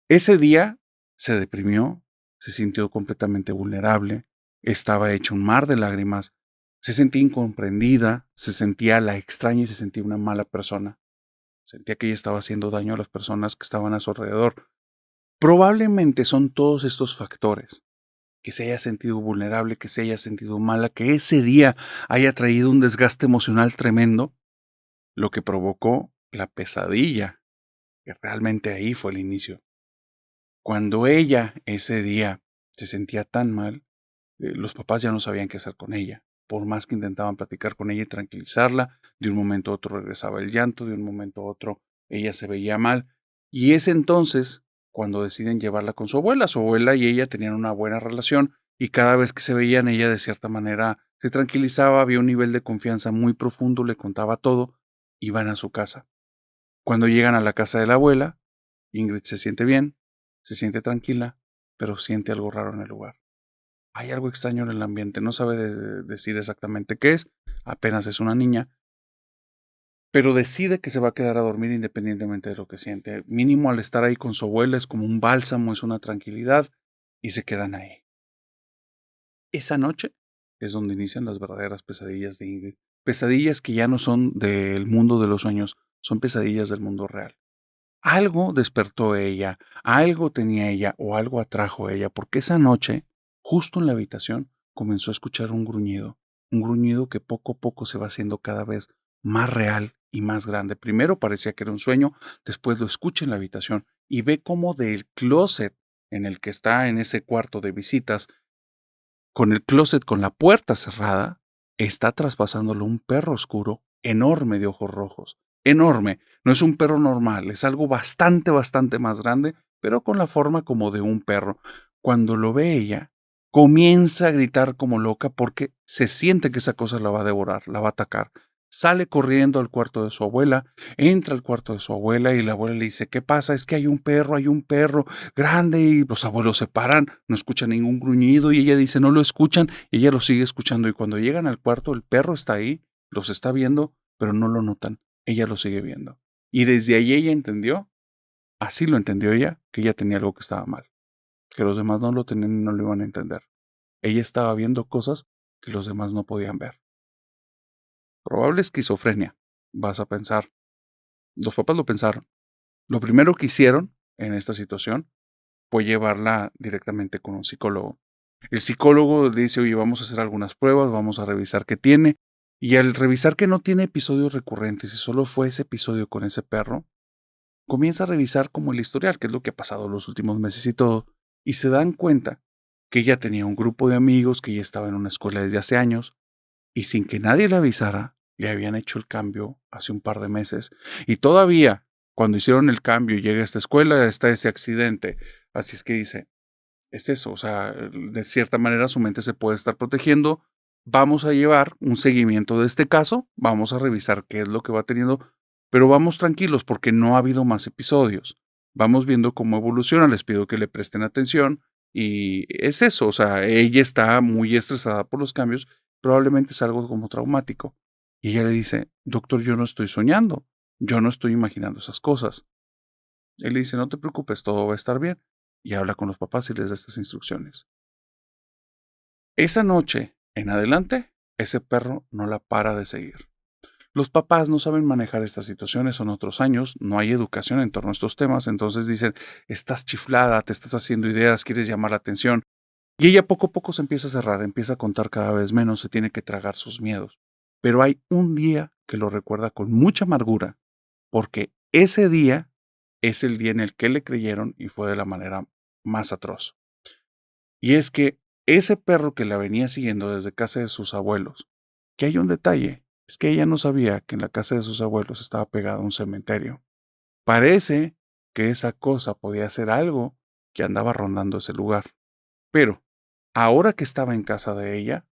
Ese día se deprimió, se sintió completamente vulnerable, estaba hecho un mar de lágrimas, se sentía incomprendida, se sentía la extraña y se sentía una mala persona. Sentía que ella estaba haciendo daño a las personas que estaban a su alrededor. Probablemente son todos estos factores, que se haya sentido vulnerable, que se haya sentido mala, que ese día haya traído un desgaste emocional tremendo, lo que provocó la pesadilla, que realmente ahí fue el inicio. Cuando ella ese día se sentía tan mal, los papás ya no sabían qué hacer con ella. Por más que intentaban platicar con ella y tranquilizarla, de un momento a otro regresaba el llanto, de un momento a otro ella se veía mal. Y es entonces cuando deciden llevarla con su abuela. Su abuela y ella tenían una buena relación y cada vez que se veían ella de cierta manera se tranquilizaba, había un nivel de confianza muy profundo, le contaba todo, iban a su casa. Cuando llegan a la casa de la abuela, Ingrid se siente bien, se siente tranquila, pero siente algo raro en el lugar. Hay algo extraño en el ambiente, no sabe decir exactamente qué es, apenas es una niña, pero decide que se va a quedar a dormir independientemente de lo que siente. Mínimo al estar ahí con su abuela es como un bálsamo, es una tranquilidad, y se quedan ahí. Esa noche es donde inician las verdaderas pesadillas de Ingrid. Pesadillas que ya no son del mundo de los sueños, son pesadillas del mundo real. Algo despertó ella, algo tenía ella o algo atrajo a ella, porque esa noche, justo en la habitación, comenzó a escuchar un gruñido que poco a poco se va haciendo cada vez más real y más grande. Primero parecía que era un sueño, después lo escucha en la habitación y ve cómo del closet en el que está en ese cuarto de visitas, con el closet con la puerta cerrada, está traspasándolo un perro oscuro, enorme de ojos rojos. Enorme. No es un perro normal, es algo bastante, bastante más grande, pero con la forma como de un perro. Cuando lo ve ella, comienza a gritar como loca porque se siente que esa cosa la va a devorar, la va a atacar. Sale corriendo al cuarto de su abuela, entra al cuarto de su abuela y la abuela le dice, ¿qué pasa? Es que hay un perro grande y los abuelos se paran, no escuchan ningún gruñido y ella dice, no lo escuchan y ella lo sigue escuchando y cuando llegan al cuarto el perro está ahí, los está viendo, pero no lo notan, ella lo sigue viendo. Y desde ahí ella entendió, así lo entendió ella, que ella tenía algo que estaba mal, que los demás no lo tenían y no lo iban a entender. Ella estaba viendo cosas que los demás no podían ver. Probable esquizofrenia, vas a pensar. Los papás lo pensaron. Lo primero que hicieron en esta situación fue llevarla directamente con un psicólogo. El psicólogo le dice, oye, vamos a hacer algunas pruebas, vamos a revisar qué tiene. Y al revisar que no tiene episodios recurrentes y solo fue ese episodio con ese perro, comienza a revisar como el historial, qué es lo que ha pasado los últimos meses y todo, y se dan cuenta que ella tenía un grupo de amigos, que ella estaba en una escuela desde hace años, y sin que nadie le avisara, le habían hecho el cambio hace un par de meses. Y todavía, cuando hicieron el cambio y llega a esta escuela, está ese accidente. Así es que dice, es eso, o sea, de cierta manera su mente se puede estar protegiendo. Vamos a llevar un seguimiento de este caso, vamos a revisar qué es lo que va teniendo, pero vamos tranquilos porque no ha habido más episodios. Vamos viendo cómo evoluciona, les pido que le presten atención y es eso, o sea, ella está muy estresada por los cambios, probablemente es algo como traumático. Y ella le dice, doctor, yo no estoy soñando, yo no estoy imaginando esas cosas. Él le dice, no te preocupes, todo va a estar bien. Y habla con los papás y les da estas instrucciones. Esa noche en adelante, ese perro no la para de seguir. Los papás no saben manejar estas situaciones, son otros años, no hay educación en torno a estos temas, entonces dicen, estás chiflada, te estás haciendo ideas, quieres llamar la atención. Y ella poco a poco se empieza a cerrar, empieza a contar cada vez menos, se tiene que tragar sus miedos. Pero hay un día que lo recuerda con mucha amargura, porque ese día es el día en el que le creyeron y fue de la manera más atroz. Y es que ese perro que la venía siguiendo desde casa de sus abuelos, que hay un detalle, es que ella no sabía que en la casa de sus abuelos estaba pegado a un cementerio. Parece que esa cosa podía ser algo que andaba rondando ese lugar. Pero, ahora que estaba en casa de ella,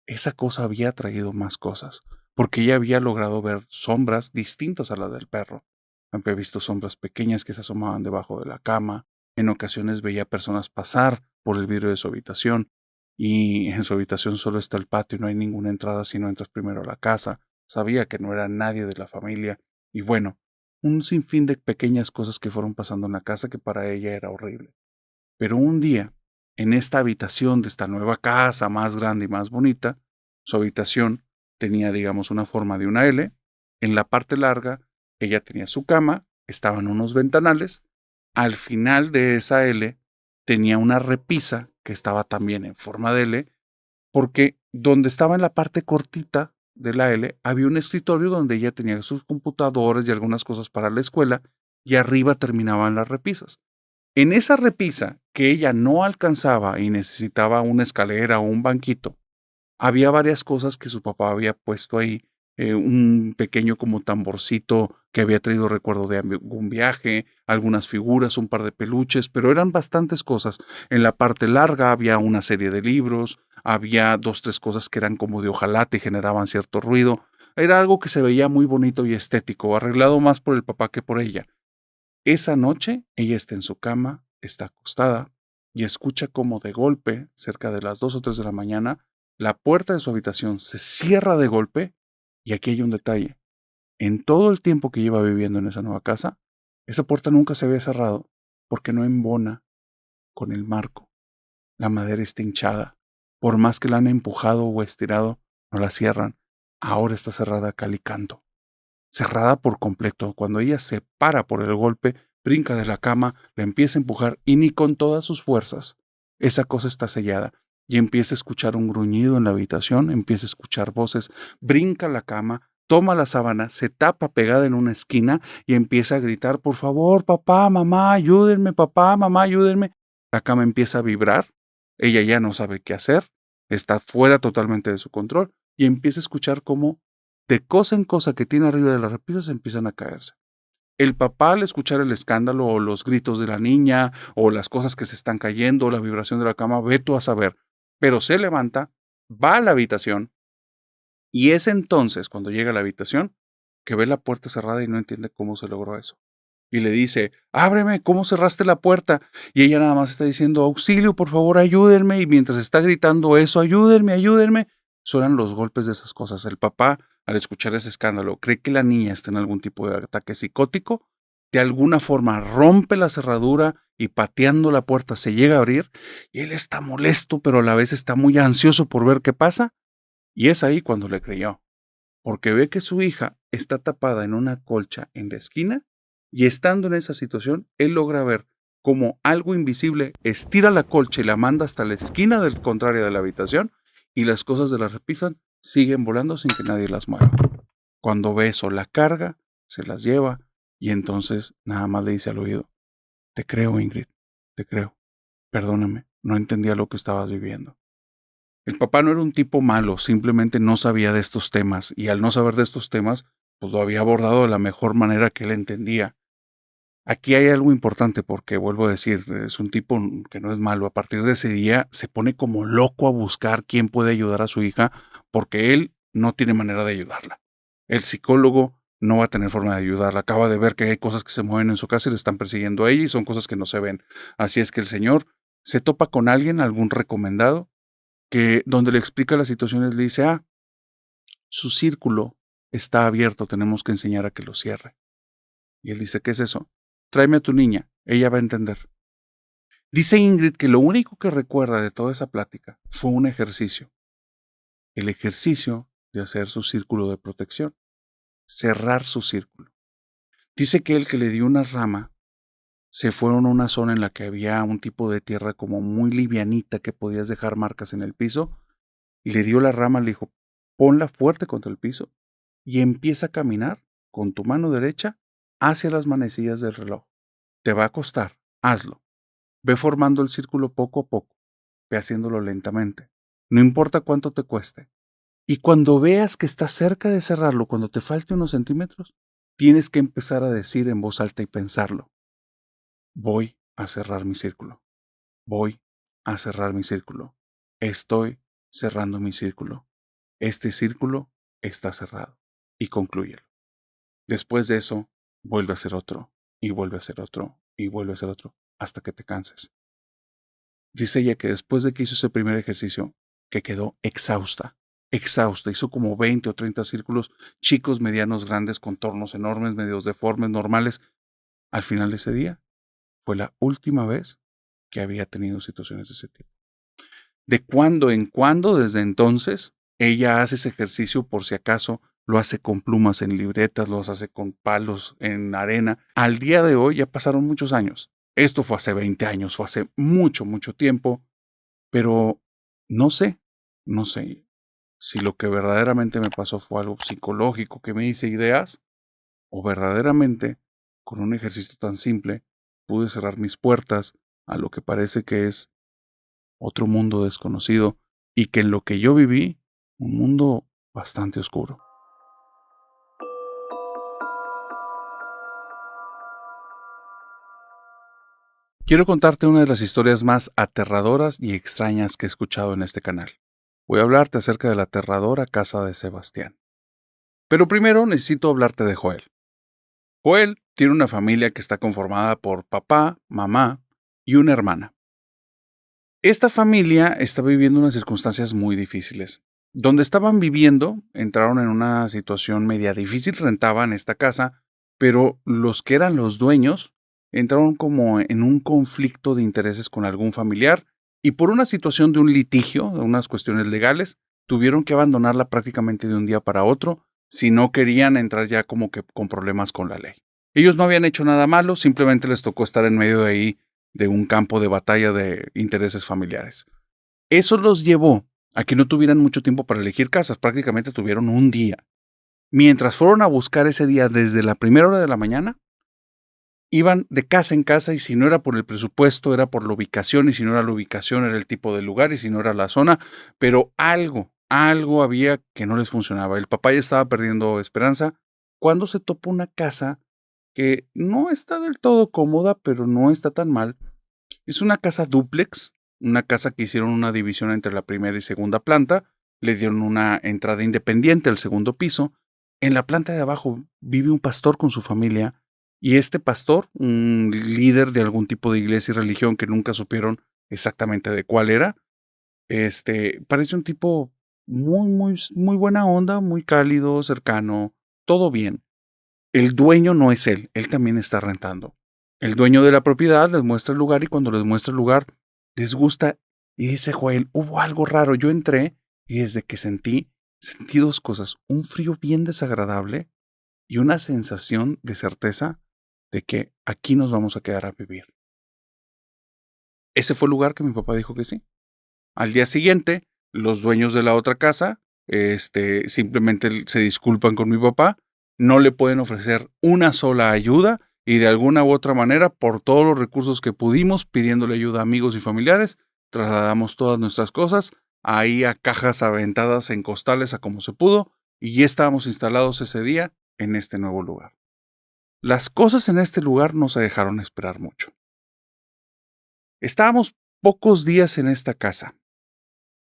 esa cosa había traído más cosas, porque ella había logrado ver sombras distintas a las del perro. Había visto sombras pequeñas que se asomaban debajo de la cama, en ocasiones veía personas pasar por el vidrio de su habitación, y en su habitación solo está el patio y no hay ninguna entrada si no entras primero a la casa. Sabía que no era nadie de la familia y bueno, un sinfín de pequeñas cosas que fueron pasando en la casa que para ella era horrible. Pero un día, en esta habitación de esta nueva casa más grande y más bonita, su habitación tenía, digamos, una forma de una L. En la parte larga, ella tenía su cama, estaban unos ventanales. Al final de esa L tenía una repisa que estaba también en forma de L, porque donde estaba en la parte cortita de la L había un escritorio donde ella tenía sus computadores y algunas cosas para la escuela, y arriba terminaban las repisas. En esa repisa que ella no alcanzaba y necesitaba una escalera o un banquito, había varias cosas que su papá había puesto ahí, un pequeño como tamborcito que había traído recuerdo de algún viaje, algunas figuras, un par de peluches, pero eran bastantes cosas. En la parte larga había una serie de libros, había dos, tres cosas que eran como de hojalata y generaban cierto ruido. Era algo que se veía muy bonito y estético, arreglado más por el papá que por ella. Esa noche ella está en su cama, está acostada y escucha como de golpe, cerca de las 2 o 3 de la mañana, la puerta de su habitación se cierra de golpe. Y aquí hay un detalle. En todo el tiempo que lleva viviendo en esa nueva casa, esa puerta nunca se había cerrado porque no embona con el marco. La madera está hinchada. Por más que la han empujado o estirado, no la cierran. Ahora está cerrada a cal y canto, cerrada por completo. Cuando ella se para por el golpe, brinca de la cama, la empieza a empujar y ni con todas sus fuerzas. Esa cosa está sellada y empieza a escuchar un gruñido en la habitación, empieza a escuchar voces, brinca a la cama, toma la sábana, se tapa pegada en una esquina y empieza a gritar, por favor, papá, mamá, ayúdenme, papá, mamá, ayúdenme. La cama empieza a vibrar, ella ya no sabe qué hacer, está fuera totalmente de su control y empieza a escuchar cómo de cosa en cosa que tiene arriba de las repisas empiezan a caerse. El papá, al escuchar el escándalo o los gritos de la niña o las cosas que se están cayendo o la vibración de la cama, ve tú a saber, pero se levanta, va a la habitación y es entonces cuando llega a la habitación que ve la puerta cerrada y no entiende cómo se logró eso. Y le dice, ábreme, ¿cómo cerraste la puerta? Y ella nada más está diciendo, auxilio, por favor, ayúdenme. Y mientras está gritando eso, ayúdenme, ayúdenme, suenan los golpes de esas cosas. El papá, al escuchar ese escándalo, cree que la niña está en algún tipo de ataque psicótico. De alguna forma rompe la cerradura y pateando la puerta se llega a abrir. Y él está molesto, pero a la vez está muy ansioso por ver qué pasa. Y es ahí cuando le creyó, porque ve que su hija está tapada en una colcha en la esquina y estando en esa situación, él logra ver cómo algo invisible estira la colcha y la manda hasta la esquina del contrario de la habitación y las cosas de la repisan siguen volando sin que nadie las mueva. Cuando ve eso, la carga, se las lleva y entonces nada más le dice al oído, te creo, Ingrid, te creo, perdóname, no entendía lo que estabas viviendo. El papá no era un tipo malo, simplemente no sabía de estos temas y al no saber de estos temas, pues lo había abordado de la mejor manera que él entendía. Aquí hay algo importante porque, vuelvo a decir, es un tipo que no es malo. A partir de ese día se pone como loco a buscar quién puede ayudar a su hija porque él no tiene manera de ayudarla. El psicólogo no va a tener forma de ayudarla. Acaba de ver que hay cosas que se mueven en su casa y le están persiguiendo a ella y son cosas que no se ven. Así es que el señor se topa con alguien, algún recomendado, que donde le explica las situaciones le dice, su círculo está abierto, tenemos que enseñar a que lo cierre. Y él dice, ¿qué es eso? Tráeme a tu niña, ella va a entender. Dice Ingrid que lo único que recuerda de toda esa plática fue un ejercicio, el ejercicio de hacer su círculo de protección, cerrar su círculo. Dice que el que le dio una rama se fueron a una zona en la que había un tipo de tierra como muy livianita que podías dejar marcas en el piso, y le dio la rama, le dijo, ponla fuerte contra el piso y empieza a caminar con tu mano derecha hacia las manecillas del reloj. Te va a costar, hazlo. Ve formando el círculo poco a poco, ve haciéndolo lentamente. No importa cuánto te cueste. Y cuando veas que estás cerca de cerrarlo, cuando te falte unos centímetros, tienes que empezar a decir en voz alta y pensarlo. Voy a cerrar mi círculo. Voy a cerrar mi círculo. Estoy cerrando mi círculo. Este círculo está cerrado. Y conclúyelo. Después de eso, vuelve a hacer otro, y vuelve a hacer otro, y vuelve a hacer otro, hasta que te canses. Dice ella que después de que hizo ese primer ejercicio, que quedó exhausta, exhausta. Hizo como 20 o 30 círculos, chicos, medianos, grandes, contornos enormes, medios deformes, normales. Al final de ese día, fue la última vez que había tenido situaciones de ese tipo. De cuando en cuando, desde entonces, ella hace ese ejercicio por si acaso, lo hace con plumas en libretas, lo hace con palos en arena. Al día de hoy ya pasaron muchos años. Esto fue hace 20 años, fue hace mucho, mucho tiempo, pero no sé, no sé si lo que verdaderamente me pasó fue algo psicológico que me hice ideas o verdaderamente, con un ejercicio tan simple, pude cerrar mis puertas a lo que parece que es otro mundo desconocido y que en lo que yo viví, un mundo bastante oscuro. Quiero contarte una de las historias más aterradoras y extrañas que he escuchado en este canal. Voy a hablarte acerca de la aterradora casa de Sebastián. Pero primero necesito hablarte de Joel. Joel tiene una familia que está conformada por papá, mamá y una hermana. Esta familia está viviendo unas circunstancias muy difíciles. Donde estaban viviendo, entraron en una situación media difícil, rentaban esta casa, pero los que eran los dueños entraron como en un conflicto de intereses con algún familiar y por una situación de un litigio, de unas cuestiones legales, tuvieron que abandonarla prácticamente de un día para otro si no querían entrar ya como que con problemas con la ley. Ellos no habían hecho nada malo, simplemente les tocó estar en medio de ahí de un campo de batalla de intereses familiares. Eso los llevó a que no tuvieran mucho tiempo para elegir casas, prácticamente tuvieron un día. Mientras fueron a buscar ese día desde la primera hora de la mañana, iban de casa en casa y si no era por el presupuesto, era por la ubicación y si no era la ubicación, era el tipo de lugar y si no era la zona, pero algo había que no les funcionaba. El papá ya estaba perdiendo esperanza cuando se topó una casa que no está del todo cómoda, pero no está tan mal. Es una casa dúplex, una casa que hicieron una división entre la primera y segunda planta, le dieron una entrada independiente al segundo piso. En la planta de abajo vive un pastor con su familia y este pastor, un líder de algún tipo de iglesia y religión que nunca supieron exactamente de cuál era, parece un tipo muy buena onda, muy cálido, cercano, todo bien. El dueño no es él también está rentando. El dueño de la propiedad les muestra el lugar y cuando les muestra el lugar les gusta y dice Joel, hubo algo raro. Yo entré y desde que sentí dos cosas, un frío bien desagradable y una sensación de certeza de que aquí nos vamos a quedar a vivir. Ese fue el lugar que mi papá dijo que sí. Al día siguiente, los dueños de la otra casa, simplemente se disculpan con mi papá, no le pueden ofrecer una sola ayuda y de alguna u otra manera, por todos los recursos que pudimos, pidiéndole ayuda a amigos y familiares, trasladamos todas nuestras cosas ahí a cajas aventadas en costales a como se pudo y ya estábamos instalados ese día en este nuevo lugar. Las cosas en este lugar no se dejaron esperar mucho. Estábamos pocos días en esta casa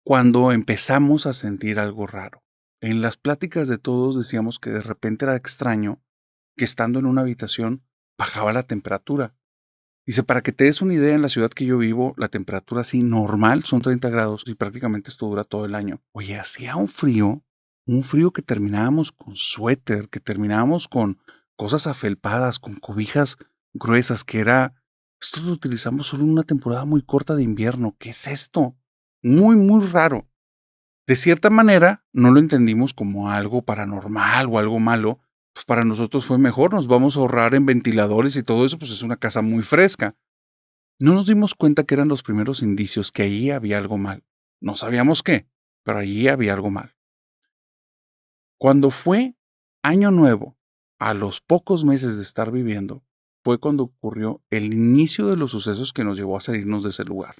cuando empezamos a sentir algo raro. En las pláticas de todos decíamos que de repente era extraño que estando en una habitación bajaba la temperatura. Dice, para que te des una idea, en la ciudad que yo vivo, la temperatura así normal son 30 grados y prácticamente esto dura todo el año. Oye, hacía un frío que terminábamos con suéter, que terminábamos con cosas afelpadas, con cobijas gruesas, que era, esto lo utilizamos solo en una temporada muy corta de invierno. ¿Qué es esto? Muy raro. De cierta manera, no lo entendimos como algo paranormal o algo malo. Pues para nosotros fue mejor, nos vamos a ahorrar en ventiladores y todo eso, pues es una casa muy fresca. No nos dimos cuenta que eran los primeros indicios que allí había algo mal. No sabíamos qué, pero allí había algo mal. Cuando fue Año Nuevo, a los pocos meses de estar viviendo, fue cuando ocurrió el inicio de los sucesos que nos llevó a salirnos de ese lugar.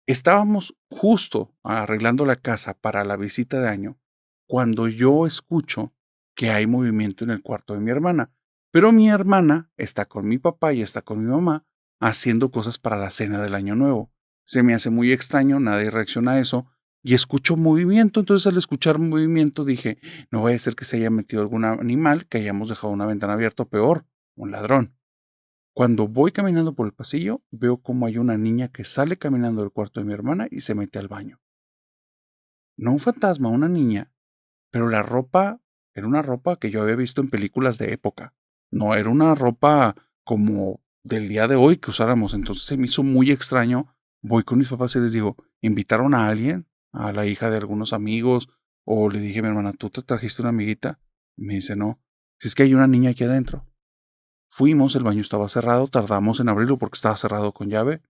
Estábamos justo arreglando la casa para la visita de año cuando yo escucho que hay movimiento en el cuarto de mi hermana. Pero mi hermana está con mi papá y está con mi mamá haciendo cosas para la cena del año nuevo. Se me hace muy extraño, nadie reacciona a eso y escucho movimiento. Entonces al escuchar movimiento dije, no vaya a ser que se haya metido algún animal, que hayamos dejado una ventana abierta o peor, un ladrón. Cuando voy caminando por el pasillo, veo como hay una niña que sale caminando del cuarto de mi hermana y se mete al baño. No un fantasma, una niña, pero la ropa era una ropa que yo había visto en películas de época. No era una ropa como del día de hoy que usáramos. Entonces se me hizo muy extraño. Voy con mis papás y les digo, ¿invitaron a alguien? A la hija de algunos amigos. O le dije a mi hermana, ¿tú te trajiste una amiguita? Y me dice, no. Si es que hay una niña aquí adentro. Fuimos, el baño estaba cerrado, tardamos en abrirlo porque estaba cerrado con llave.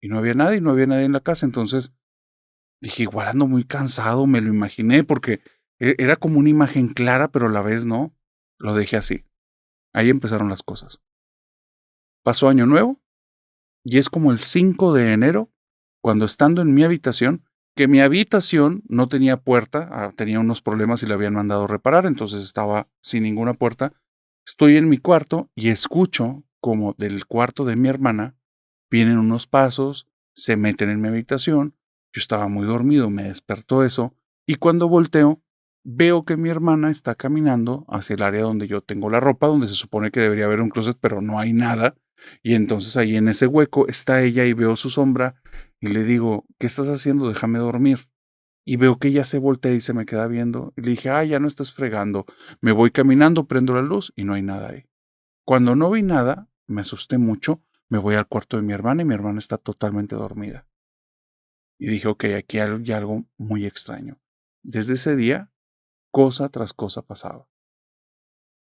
Y no había nadie, no había nadie en la casa. Entonces dije, igual ando muy cansado, me lo imaginé porque era como una imagen clara, pero a la vez no. Lo dejé así. Ahí empezaron las cosas. Pasó Año Nuevo y es como el 5 de enero, cuando estando en mi habitación, que mi habitación no tenía puerta, tenía unos problemas y la habían mandado reparar, entonces estaba sin ninguna puerta. Estoy en mi cuarto y escucho como del cuarto de mi hermana vienen unos pasos, se meten en mi habitación. Yo estaba muy dormido, me despertó eso y cuando volteo veo que mi hermana está caminando hacia el área donde yo tengo la ropa, donde se supone que debería haber un closet, pero no hay nada. Y entonces ahí en ese hueco está ella y veo su sombra y le digo, ¿qué estás haciendo? Déjame dormir. Y veo que ella se voltea y se me queda viendo. Y le dije, ya no estás fregando. Me voy caminando, prendo la luz y no hay nada ahí. Cuando no vi nada, me asusté mucho, me voy al cuarto de mi hermana y mi hermana está totalmente dormida. Y dije, ok, aquí hay algo muy extraño. Desde ese día, cosa tras cosa pasaba.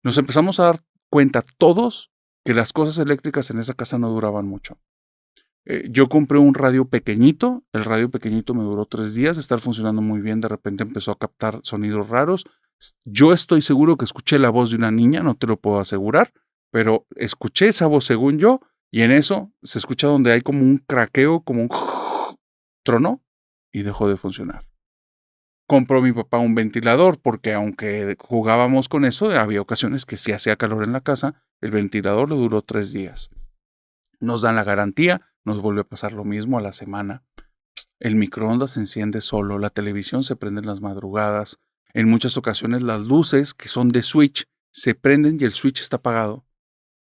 Nos empezamos a dar cuenta todos que las cosas eléctricas en esa casa no duraban mucho. Yo compré un radio pequeñito, el radio pequeñito me duró 3 días, de estar funcionando muy bien, de repente empezó a captar sonidos raros. Yo estoy seguro que escuché la voz de una niña, no te lo puedo asegurar, pero escuché esa voz según yo, y en eso se escucha donde hay como un craqueo, como un trono, y dejó de funcionar. Compró mi papá un ventilador, porque aunque jugábamos con eso, había ocasiones que sí hacía calor en la casa, el ventilador le duró 3 días. Nos dan la garantía, nos vuelve a pasar lo mismo a la semana. El microondas se enciende solo, la televisión se prende en las madrugadas. En muchas ocasiones las luces, que son de switch, se prenden y el switch está apagado.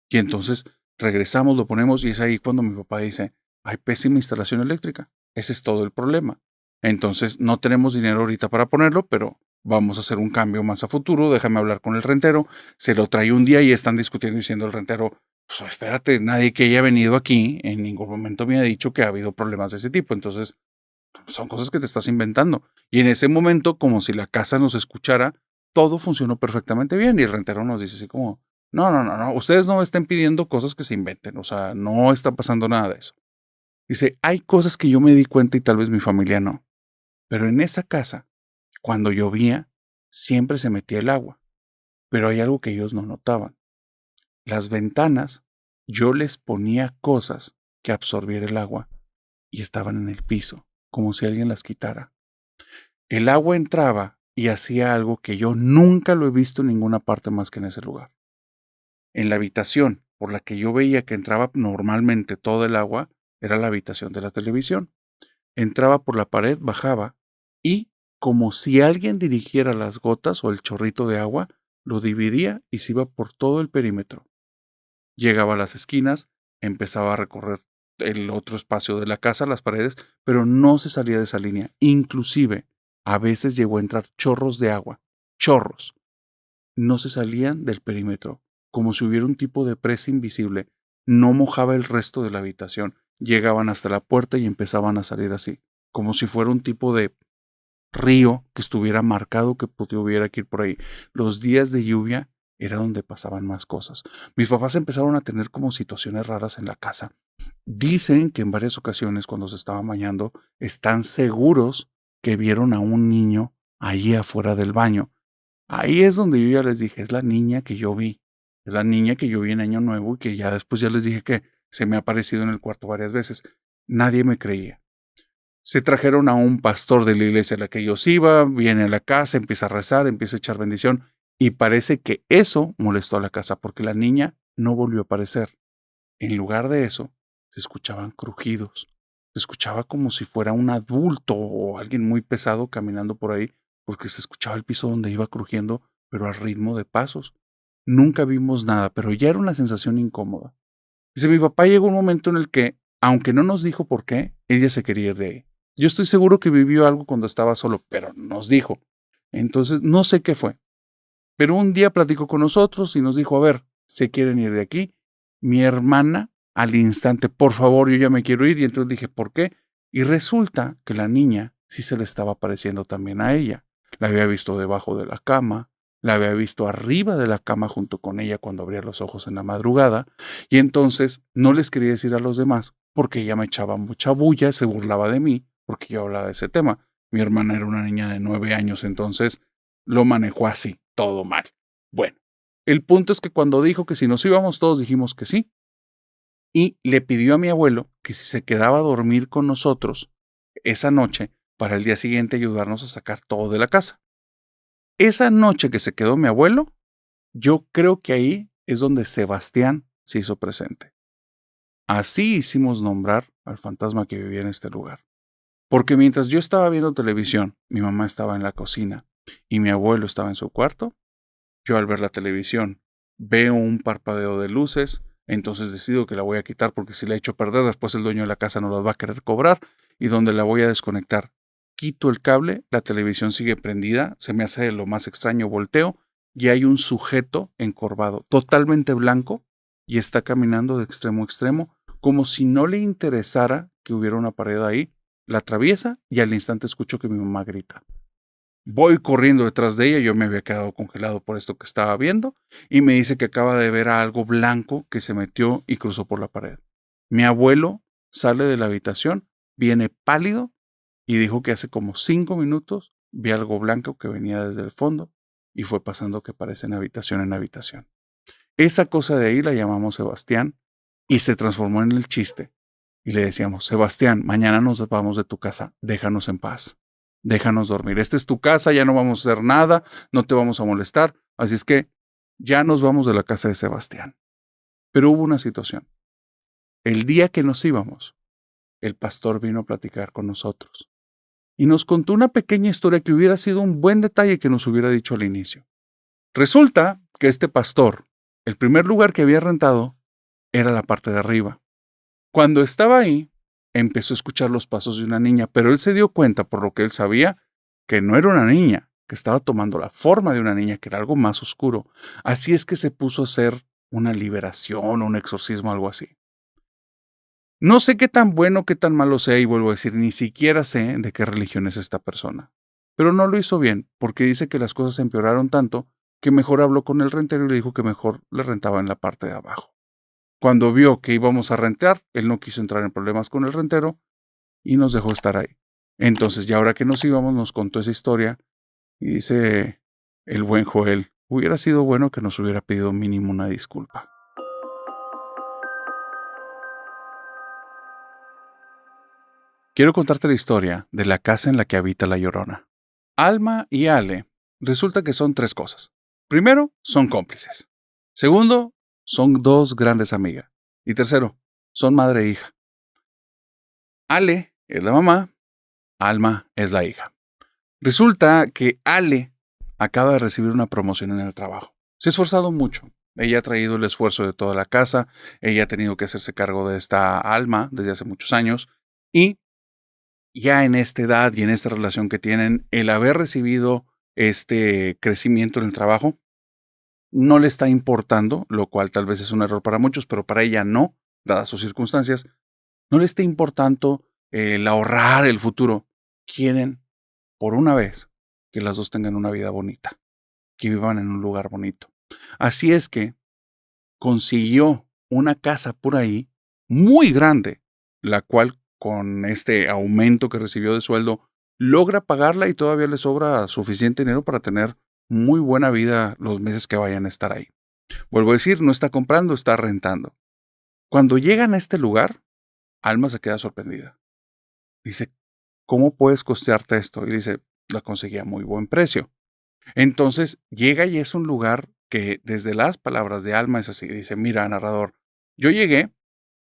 Y entonces regresamos, lo ponemos y es ahí cuando mi papá dice, hay pésima instalación eléctrica. Ese es todo el problema. Entonces no tenemos dinero ahorita para ponerlo, pero vamos a hacer un cambio más a futuro. Déjame hablar con el rentero. Se lo trae un día y están discutiendo diciendo el rentero, pues espérate, nadie que haya venido aquí en ningún momento me ha dicho que ha habido problemas de ese tipo. Entonces son cosas que te estás inventando. Y en ese momento, como si la casa nos escuchara, todo funcionó perfectamente bien. Y el rentero nos dice así como, no, ustedes no me estén pidiendo cosas que se inventen. O sea, no está pasando nada de eso. Dice, hay cosas que yo me di cuenta y tal vez mi familia no. Pero en esa casa, cuando llovía, siempre se metía el agua. Pero hay algo que ellos no notaban. Las ventanas, yo les ponía cosas que absorbiera el agua y estaban en el piso, como si alguien las quitara. El agua entraba y hacía algo que yo nunca lo he visto en ninguna parte más que en ese lugar. En la habitación por la que yo veía que entraba normalmente todo el agua era la habitación de la televisión. Entraba por la pared, bajaba y, como si alguien dirigiera las gotas o el chorrito de agua, lo dividía y se iba por todo el perímetro. Llegaba a las esquinas, empezaba a recorrer el otro espacio de la casa, las paredes, pero no se salía de esa línea. Inclusive, a veces llegó a entrar chorros de agua, chorros. No se salían del perímetro, como si hubiera un tipo de presa invisible. No mojaba el resto de la habitación. Llegaban hasta la puerta y empezaban a salir así, como si fuera un tipo de río que estuviera marcado que hubiera que ir por ahí. Los días de lluvia era donde pasaban más cosas. Mis papás empezaron a tener como situaciones raras en la casa. Dicen que en varias ocasiones cuando se estaban bañando están seguros que vieron a un niño allí afuera del baño. Ahí es donde yo ya les dije, es la niña que yo vi. Es la niña que yo vi en Año Nuevo y que ya después ya les dije que se me ha aparecido en el cuarto varias veces. Nadie me creía. Se trajeron a un pastor de la iglesia a la que ellos iban, viene a la casa, empieza a rezar, empieza a echar bendición y parece que eso molestó a la casa porque la niña no volvió a aparecer. En lugar de eso, se escuchaban crujidos. Se escuchaba como si fuera un adulto o alguien muy pesado caminando por ahí porque se escuchaba el piso donde iba crujiendo, pero al ritmo de pasos. Nunca vimos nada, pero ya era una sensación incómoda. Dice, mi papá llegó un momento en el que, aunque no nos dijo por qué, ella se quería ir de ahí. Yo estoy seguro que vivió algo cuando estaba solo, pero no nos dijo. Entonces, no sé qué fue. Pero un día platicó con nosotros y nos dijo, a ver, ¿se quieren ir de aquí? Mi hermana, al instante, por favor, yo ya me quiero ir. Y entonces dije, ¿por qué? Y resulta que la niña sí se le estaba pareciendo también a ella. La había visto debajo de la cama, la había visto arriba de la cama junto con ella cuando abría los ojos en la madrugada. Y entonces no les quería decir a los demás porque ella me echaba mucha bulla, se burlaba de mí porque yo hablaba de ese tema. Mi hermana era una niña de 9 años, entonces lo manejó así, todo mal. Bueno, el punto es que cuando dijo que si nos íbamos todos dijimos que sí. Y le pidió a mi abuelo que si se quedaba a dormir con nosotros esa noche para el día siguiente ayudarnos a sacar todo de la casa. Esa noche que se quedó mi abuelo, yo creo que ahí es donde Sebastián se hizo presente. Así hicimos nombrar al fantasma que vivía en este lugar. Porque mientras yo estaba viendo televisión, mi mamá estaba en la cocina y mi abuelo estaba en su cuarto, yo al ver la televisión veo un parpadeo de luces, entonces decido que la voy a quitar porque si la echo a perder, después el dueño de la casa no las va a querer cobrar y donde la voy a desconectar. Quito el cable, la televisión sigue prendida, se me hace lo más extraño, volteo y hay un sujeto encorvado, totalmente blanco y está caminando de extremo a extremo como si no le interesara que hubiera una pared ahí. La atraviesa y al instante escucho que mi mamá grita. Voy corriendo detrás de ella, yo me había quedado congelado por esto que estaba viendo, y me dice que acaba de ver a algo blanco que se metió y cruzó por la pared. Mi abuelo sale de la habitación, viene pálido, y dijo que hace como 5 minutos vi algo blanco que venía desde el fondo y fue pasando que parece en habitación en habitación. Esa cosa de ahí la llamamos Sebastián y se transformó en el chiste. Y le decíamos, Sebastián, mañana nos vamos de tu casa, déjanos en paz. Déjanos dormir. Esta es tu casa, ya no vamos a hacer nada, no te vamos a molestar. Así es que ya nos vamos de la casa de Sebastián. Pero hubo una situación. El día que nos íbamos, el pastor vino a platicar con nosotros y nos contó una pequeña historia que hubiera sido un buen detalle que nos hubiera dicho al inicio. Resulta que este pastor, el primer lugar que había rentado era la parte de arriba. Cuando estaba ahí, empezó a escuchar los pasos de una niña, pero él se dio cuenta, por lo que él sabía, que no era una niña, que estaba tomando la forma de una niña, que era algo más oscuro. Así es que se puso a hacer una liberación, un exorcismo, algo así. No sé qué tan bueno, qué tan malo sea, y vuelvo a decir, ni siquiera sé de qué religión es esta persona. Pero no lo hizo bien, porque dice que las cosas empeoraron tanto que mejor habló con el rentero y le dijo que mejor le rentaba en la parte de abajo. Cuando vio que íbamos a rentar, él no quiso entrar en problemas con el rentero y nos dejó estar ahí. Entonces, ya ahora que nos íbamos, nos contó esa historia y dice el buen Joel, hubiera sido bueno que nos hubiera pedido mínimo una disculpa. Quiero contarte la historia de la casa en la que habita la Llorona. Alma y Ale resulta que son 3 cosas. Primero, son cómplices. Segundo, son 2 grandes amigas. Y tercero, son madre e hija. Ale es la mamá, Alma es la hija. Resulta que Ale acaba de recibir una promoción en el trabajo. Se ha esforzado mucho. Ella ha traído el esfuerzo de toda la casa, ella ha tenido que hacerse cargo de esta Alma desde hace muchos años y ya en esta edad y en esta relación que tienen, el haber recibido este crecimiento en el trabajo no le está importando, lo cual tal vez es un error para muchos, pero para ella no, dadas sus circunstancias, no le está importando el ahorrar el futuro. Quieren, por una vez, que las dos tengan una vida bonita, que vivan en un lugar bonito. Así es que consiguió una casa por ahí muy grande, la cual con este aumento que recibió de sueldo logra pagarla y todavía le sobra suficiente dinero para tener muy buena vida los meses que vayan a estar ahí. Vuelvo a decir, no está comprando, está rentando. Cuando llegan a este lugar, Alma se queda sorprendida. Dice, ¿cómo puedes costearte esto? Y dice, la conseguí a muy buen precio. Entonces llega y es un lugar que desde las palabras de Alma es así. Dice, mira, narrador, yo llegué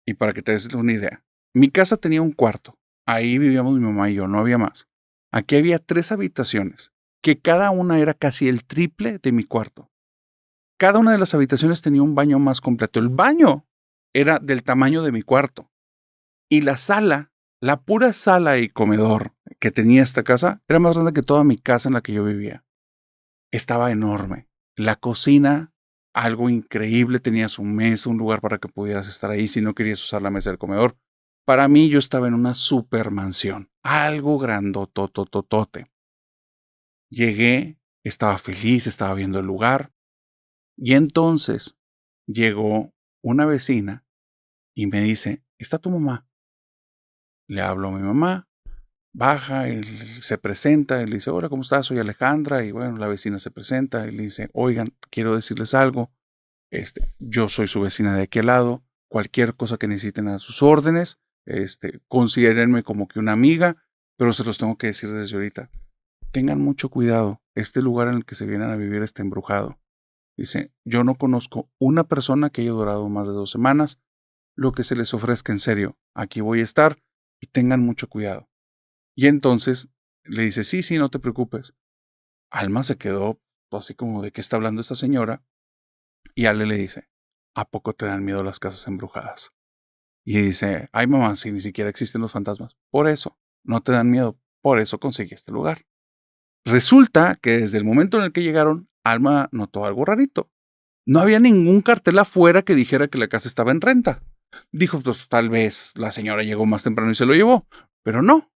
y para que te des una idea, mi casa tenía un cuarto. Ahí vivíamos mi mamá y yo, no había más. Aquí había 3 habitaciones, que cada una era casi el triple de mi cuarto. Cada una de las habitaciones tenía un baño más completo. El baño era del tamaño de mi cuarto. Y la sala, la pura sala y comedor que tenía esta casa, era más grande que toda mi casa en la que yo vivía. Estaba enorme. La cocina, algo increíble, tenía su mesa, un lugar para que pudieras estar ahí si no querías usar la mesa del comedor. Para mí, yo estaba en una supermansión, algo grandotototote. Llegué, estaba feliz, estaba viendo el lugar, y entonces llegó una vecina y me dice, ¿está tu mamá? Le hablo a mi mamá, baja, él se presenta, él dice, hola, ¿cómo estás? Soy Alejandra, y bueno, la vecina se presenta, y le dice, oigan, quiero decirles algo, yo soy su vecina de aquí al lado, cualquier cosa que necesiten a sus órdenes, considérenme como que una amiga, pero se los tengo que decir desde ahorita. Tengan mucho cuidado, este lugar en el que se vienen a vivir está embrujado. Dice, yo no conozco una persona que haya durado más de 2 semanas, lo que se les ofrezca en serio, aquí voy a estar y tengan mucho cuidado. Y entonces le dice, sí, sí, no te preocupes. Alma se quedó así como de qué está hablando esta señora. Y Ale le dice, ¿a poco te dan miedo las casas embrujadas? Y dice, ay mamá, si ni siquiera existen los fantasmas. Por eso, no te dan miedo. Por eso conseguí este lugar. Resulta que desde el momento en el que llegaron, Alma notó algo rarito. No había ningún cartel afuera que dijera que la casa estaba en renta. Dijo, pues tal vez la señora llegó más temprano y se lo llevó. Pero no.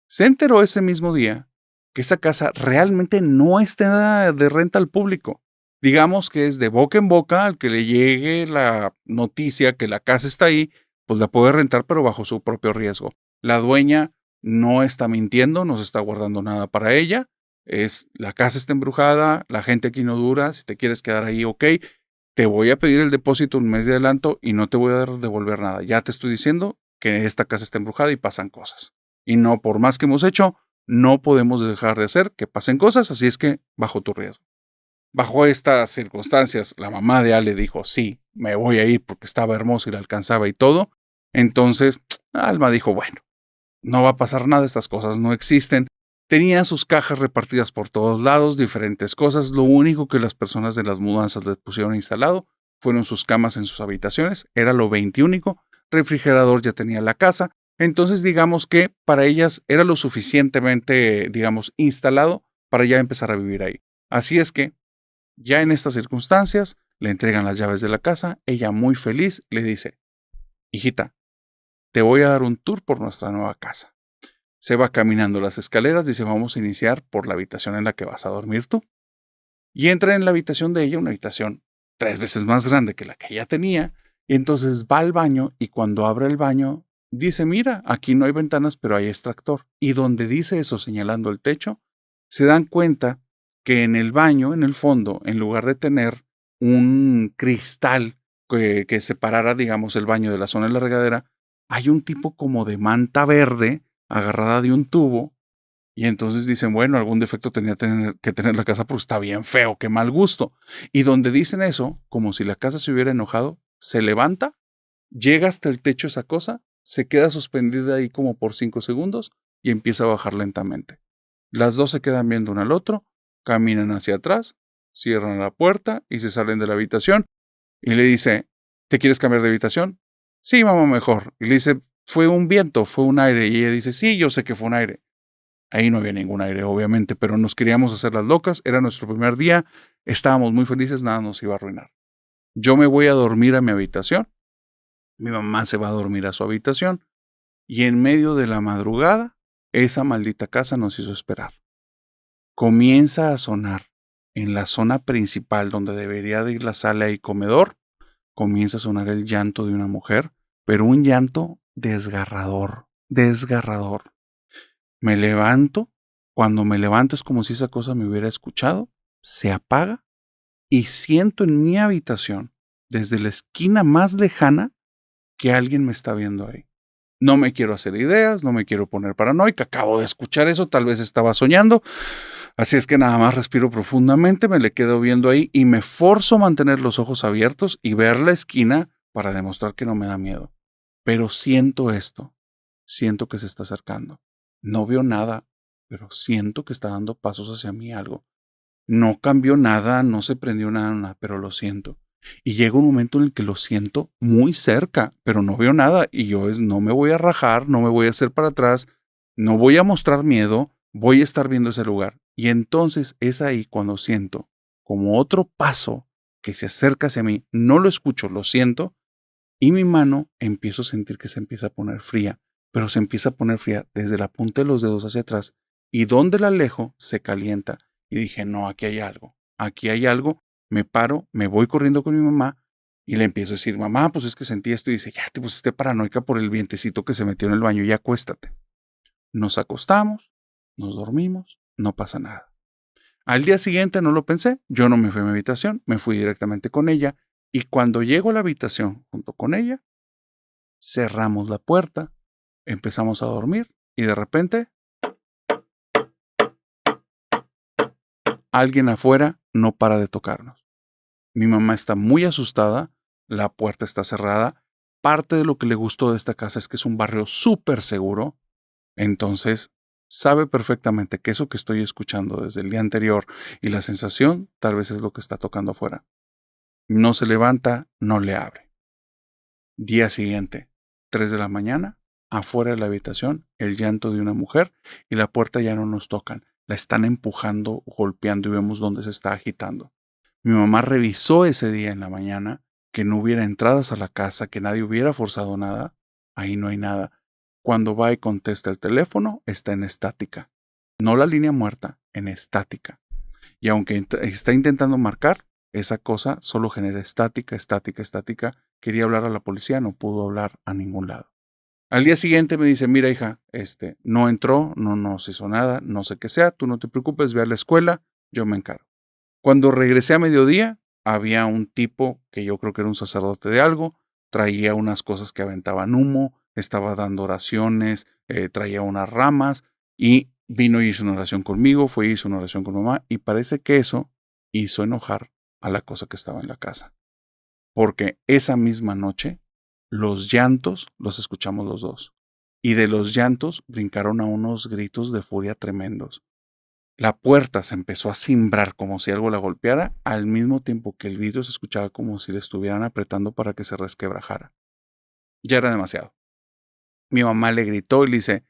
Se enteró ese mismo día que esa casa realmente no está de renta al público. Digamos que es de boca en boca, al que le llegue la noticia que la casa está ahí, pues la puede rentar, pero bajo su propio riesgo. La dueña no está mintiendo, no se está guardando nada para ella. La casa está embrujada, la gente aquí no dura, si te quieres quedar ahí, ok, te voy a pedir el depósito un mes de adelanto y no te voy a devolver nada. Ya te estoy diciendo que esta casa está embrujada y pasan cosas. Y no, por más que hemos hecho, no podemos dejar de hacer que pasen cosas, así es que bajo tu riesgo. Bajo estas circunstancias, la mamá de Ale dijo, sí, me voy a ir porque estaba hermoso y la alcanzaba y todo. Entonces, Alma dijo, bueno, no va a pasar nada, estas cosas no existen. Tenía sus cajas repartidas por todos lados, diferentes cosas. Lo único que las personas de las mudanzas les pusieron instalado fueron sus camas en sus habitaciones. Era lo 21. Refrigerador ya tenía la casa. Entonces, digamos que para ellas era lo suficientemente, digamos, instalado para ya empezar a vivir ahí. Así es que, ya en estas circunstancias, le entregan las llaves de la casa. Ella, muy feliz, le dice, hijita, te voy a dar un tour por nuestra nueva casa. Se va caminando las escaleras, dice, vamos a iniciar por la habitación en la que vas a dormir tú. Y entra en la habitación de ella, una habitación 3 veces más grande que la que ella tenía, y entonces va al baño y cuando abre el baño, dice, mira, aquí no hay ventanas, pero hay extractor. Y donde dice eso, señalando el techo, se dan cuenta que en el baño, en el fondo, en lugar de tener un cristal que separara, digamos, el baño de la zona de la regadera, hay un tipo como de manta verde agarrada de un tubo, y entonces dicen, bueno, algún defecto tenía que tener la casa porque está bien feo, qué mal gusto. Y donde dicen eso, como si la casa se hubiera enojado, se levanta, llega hasta el techo esa cosa, se queda suspendida ahí como por 5 segundos y empieza a bajar lentamente. Las dos se quedan viendo uno al otro, caminan hacia atrás, cierran la puerta y se salen de la habitación. Y le dice, ¿te quieres cambiar de habitación? Sí, mamá, mejor. Y le dice, fue un viento, fue un aire. Y ella dice, sí, yo sé que fue un aire. Ahí no había ningún aire, obviamente, pero nos queríamos hacer las locas. Era nuestro primer día, estábamos muy felices, nada nos iba a arruinar. Yo me voy a dormir a mi habitación. Mi mamá se va a dormir a su habitación. Y en medio de la madrugada, esa maldita casa nos hizo esperar. Comienza a sonar en la zona principal donde debería de ir la sala y comedor. Comienza a sonar el llanto de una mujer, pero un llanto desgarrador, desgarrador. Me levanto, cuando me levanto es como si esa cosa me hubiera escuchado, se apaga y siento en mi habitación, desde la esquina más lejana, que alguien me está viendo ahí. No me quiero hacer ideas, no me quiero poner paranoica, acabo de escuchar eso, tal vez estaba soñando, así es que nada más respiro profundamente, me le quedo viendo ahí y me forzo a mantener los ojos abiertos y ver la esquina para demostrar que no me da miedo. Pero siento esto, siento que se está acercando. No veo nada, pero siento que está dando pasos hacia mí algo. No cambió nada, no se prendió nada, pero lo siento. Y llega un momento en el que lo siento muy cerca, pero no veo nada. Y yo no me voy a rajar, no me voy a hacer para atrás, no voy a mostrar miedo, voy a estar viendo ese lugar. Y entonces es ahí cuando siento como otro paso que se acerca hacia mí. No lo escucho, lo siento. Y mi mano empiezo a sentir que se empieza a poner fría, pero se empieza a poner fría desde la punta de los dedos hacia atrás. Y donde la alejo, se calienta. Y dije, no, aquí hay algo. Aquí hay algo. Me paro, me voy corriendo con mi mamá y le empiezo a decir, mamá, pues es que sentí esto. Y dice, ya te pusiste paranoica por el vientecito que se metió en el baño, ya acuéstate. Nos acostamos, nos dormimos, no pasa nada. Al día siguiente no lo pensé, yo no me fui a mi habitación, me fui directamente con ella y cuando llego a la habitación junto con ella, cerramos la puerta, empezamos a dormir y de repente alguien afuera no para de tocarnos. Mi mamá está muy asustada, la puerta está cerrada. Parte de lo que le gustó de esta casa es que es un barrio súper seguro. Entonces, sabe perfectamente que eso que estoy escuchando desde el día anterior y la sensación tal vez es lo que está tocando afuera. No se levanta, no le abre. Día siguiente, 3 de la mañana, afuera de la habitación, el llanto de una mujer y la puerta ya no nos tocan. La están empujando, golpeando y vemos dónde se está agitando. Mi mamá revisó ese día en la mañana que no hubiera entradas a la casa, que nadie hubiera forzado nada. Ahí no hay nada. Cuando va y contesta el teléfono, está en estática. No la línea muerta, en estática. Y aunque está intentando marcar, esa cosa solo genera estática, estática, estática. Quería hablar a la policía, no pudo hablar a ningún lado. Al día siguiente me dice, mira hija, no entró, no nos hizo nada, no sé qué sea, tú no te preocupes, ve a la escuela, yo me encargo. Cuando regresé a mediodía, había un tipo que yo creo que era un sacerdote de algo, traía unas cosas que aventaban humo, estaba dando oraciones, traía unas ramas y vino y hizo una oración conmigo, fue y hizo una oración con mamá y parece que eso hizo enojar a la cosa que estaba en la casa. Porque esa misma noche los llantos los escuchamos los dos y de los llantos brincaron a unos gritos de furia tremendos. La puerta se empezó a cimbrar como si algo la golpeara, al mismo tiempo que el vidrio se escuchaba como si le estuvieran apretando para que se resquebrajara. Ya era demasiado. Mi mamá le gritó y le dice,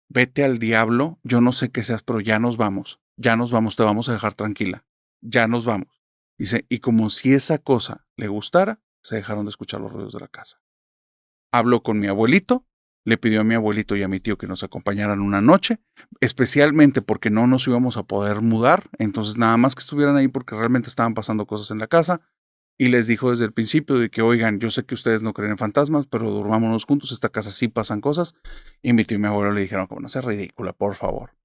vete al diablo, yo no sé qué seas, pero ya nos vamos, te vamos a dejar tranquila, ya nos vamos. Dice, y como si esa cosa le gustara, se dejaron de escuchar los ruidos de la casa. Habló con mi abuelito, le pidió a mi abuelito y a mi tío que nos acompañaran una noche, especialmente porque no nos íbamos a poder mudar, entonces nada más que estuvieran ahí porque realmente estaban pasando cosas en la casa, y les dijo desde el principio de que, oigan, yo sé que ustedes no creen en fantasmas, pero durmámonos juntos, esta casa sí pasan cosas, y mi tío y mi abuelo le dijeron, como no seas ridícula, por favor.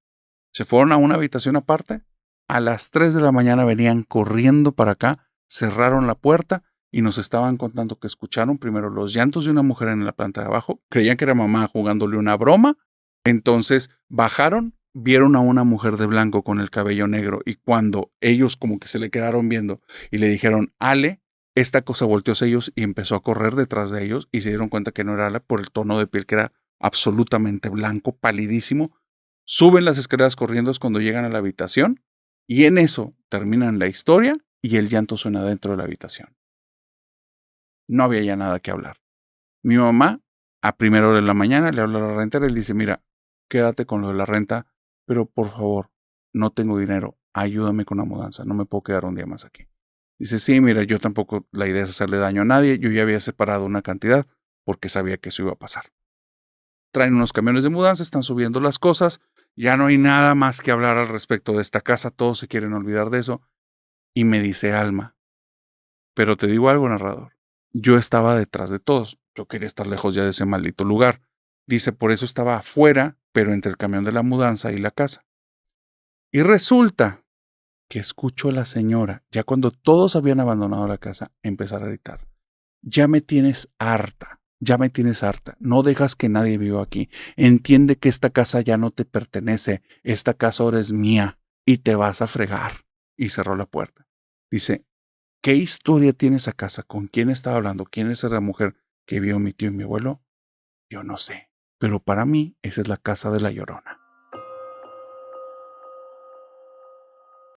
Se fueron a una habitación aparte, a las 3 de la mañana venían corriendo para acá, cerraron la puerta, y nos estaban contando que escucharon primero los llantos de una mujer en la planta de abajo, creían que era mamá jugándole una broma, entonces bajaron, vieron a una mujer de blanco con el cabello negro y cuando ellos como que se le quedaron viendo y le dijeron, Ale, esta cosa volteó hacia ellos y empezó a correr detrás de ellos y se dieron cuenta que no era Ale por el tono de piel que era absolutamente blanco, palidísimo. Suben las escaleras corriendo cuando llegan a la habitación y en eso terminan la historia y el llanto suena dentro de la habitación. No había ya nada que hablar. Mi mamá, a primera hora de la mañana, le habla a la rentera y le dice, mira, quédate con lo de la renta, pero por favor, no tengo dinero, ayúdame con la mudanza, no me puedo quedar un día más aquí. Dice, sí, mira, yo tampoco, la idea es hacerle daño a nadie, yo ya había separado una cantidad porque sabía que eso iba a pasar. Traen unos camiones de mudanza, están subiendo las cosas, ya no hay nada más que hablar al respecto de esta casa, todos se quieren olvidar de eso. Y me dice Alma, pero te digo algo, narrador. Yo estaba detrás de todos. Yo quería estar lejos ya de ese maldito lugar. Dice, por eso estaba afuera, pero entre el camión de la mudanza y la casa. Y resulta que escucho a la señora, ya cuando todos habían abandonado la casa, empezar a gritar. Ya me tienes harta, ya me tienes harta. No dejas que nadie viva aquí. Entiende que esta casa ya no te pertenece. Esta casa ahora es mía y te vas a fregar. Y cerró la puerta. Dice, ¿qué historia tiene esa casa? ¿Con quién estaba hablando? ¿Quién es esa mujer que vio mi tío y mi abuelo? Yo no sé. Pero para mí, esa es la casa de la Llorona.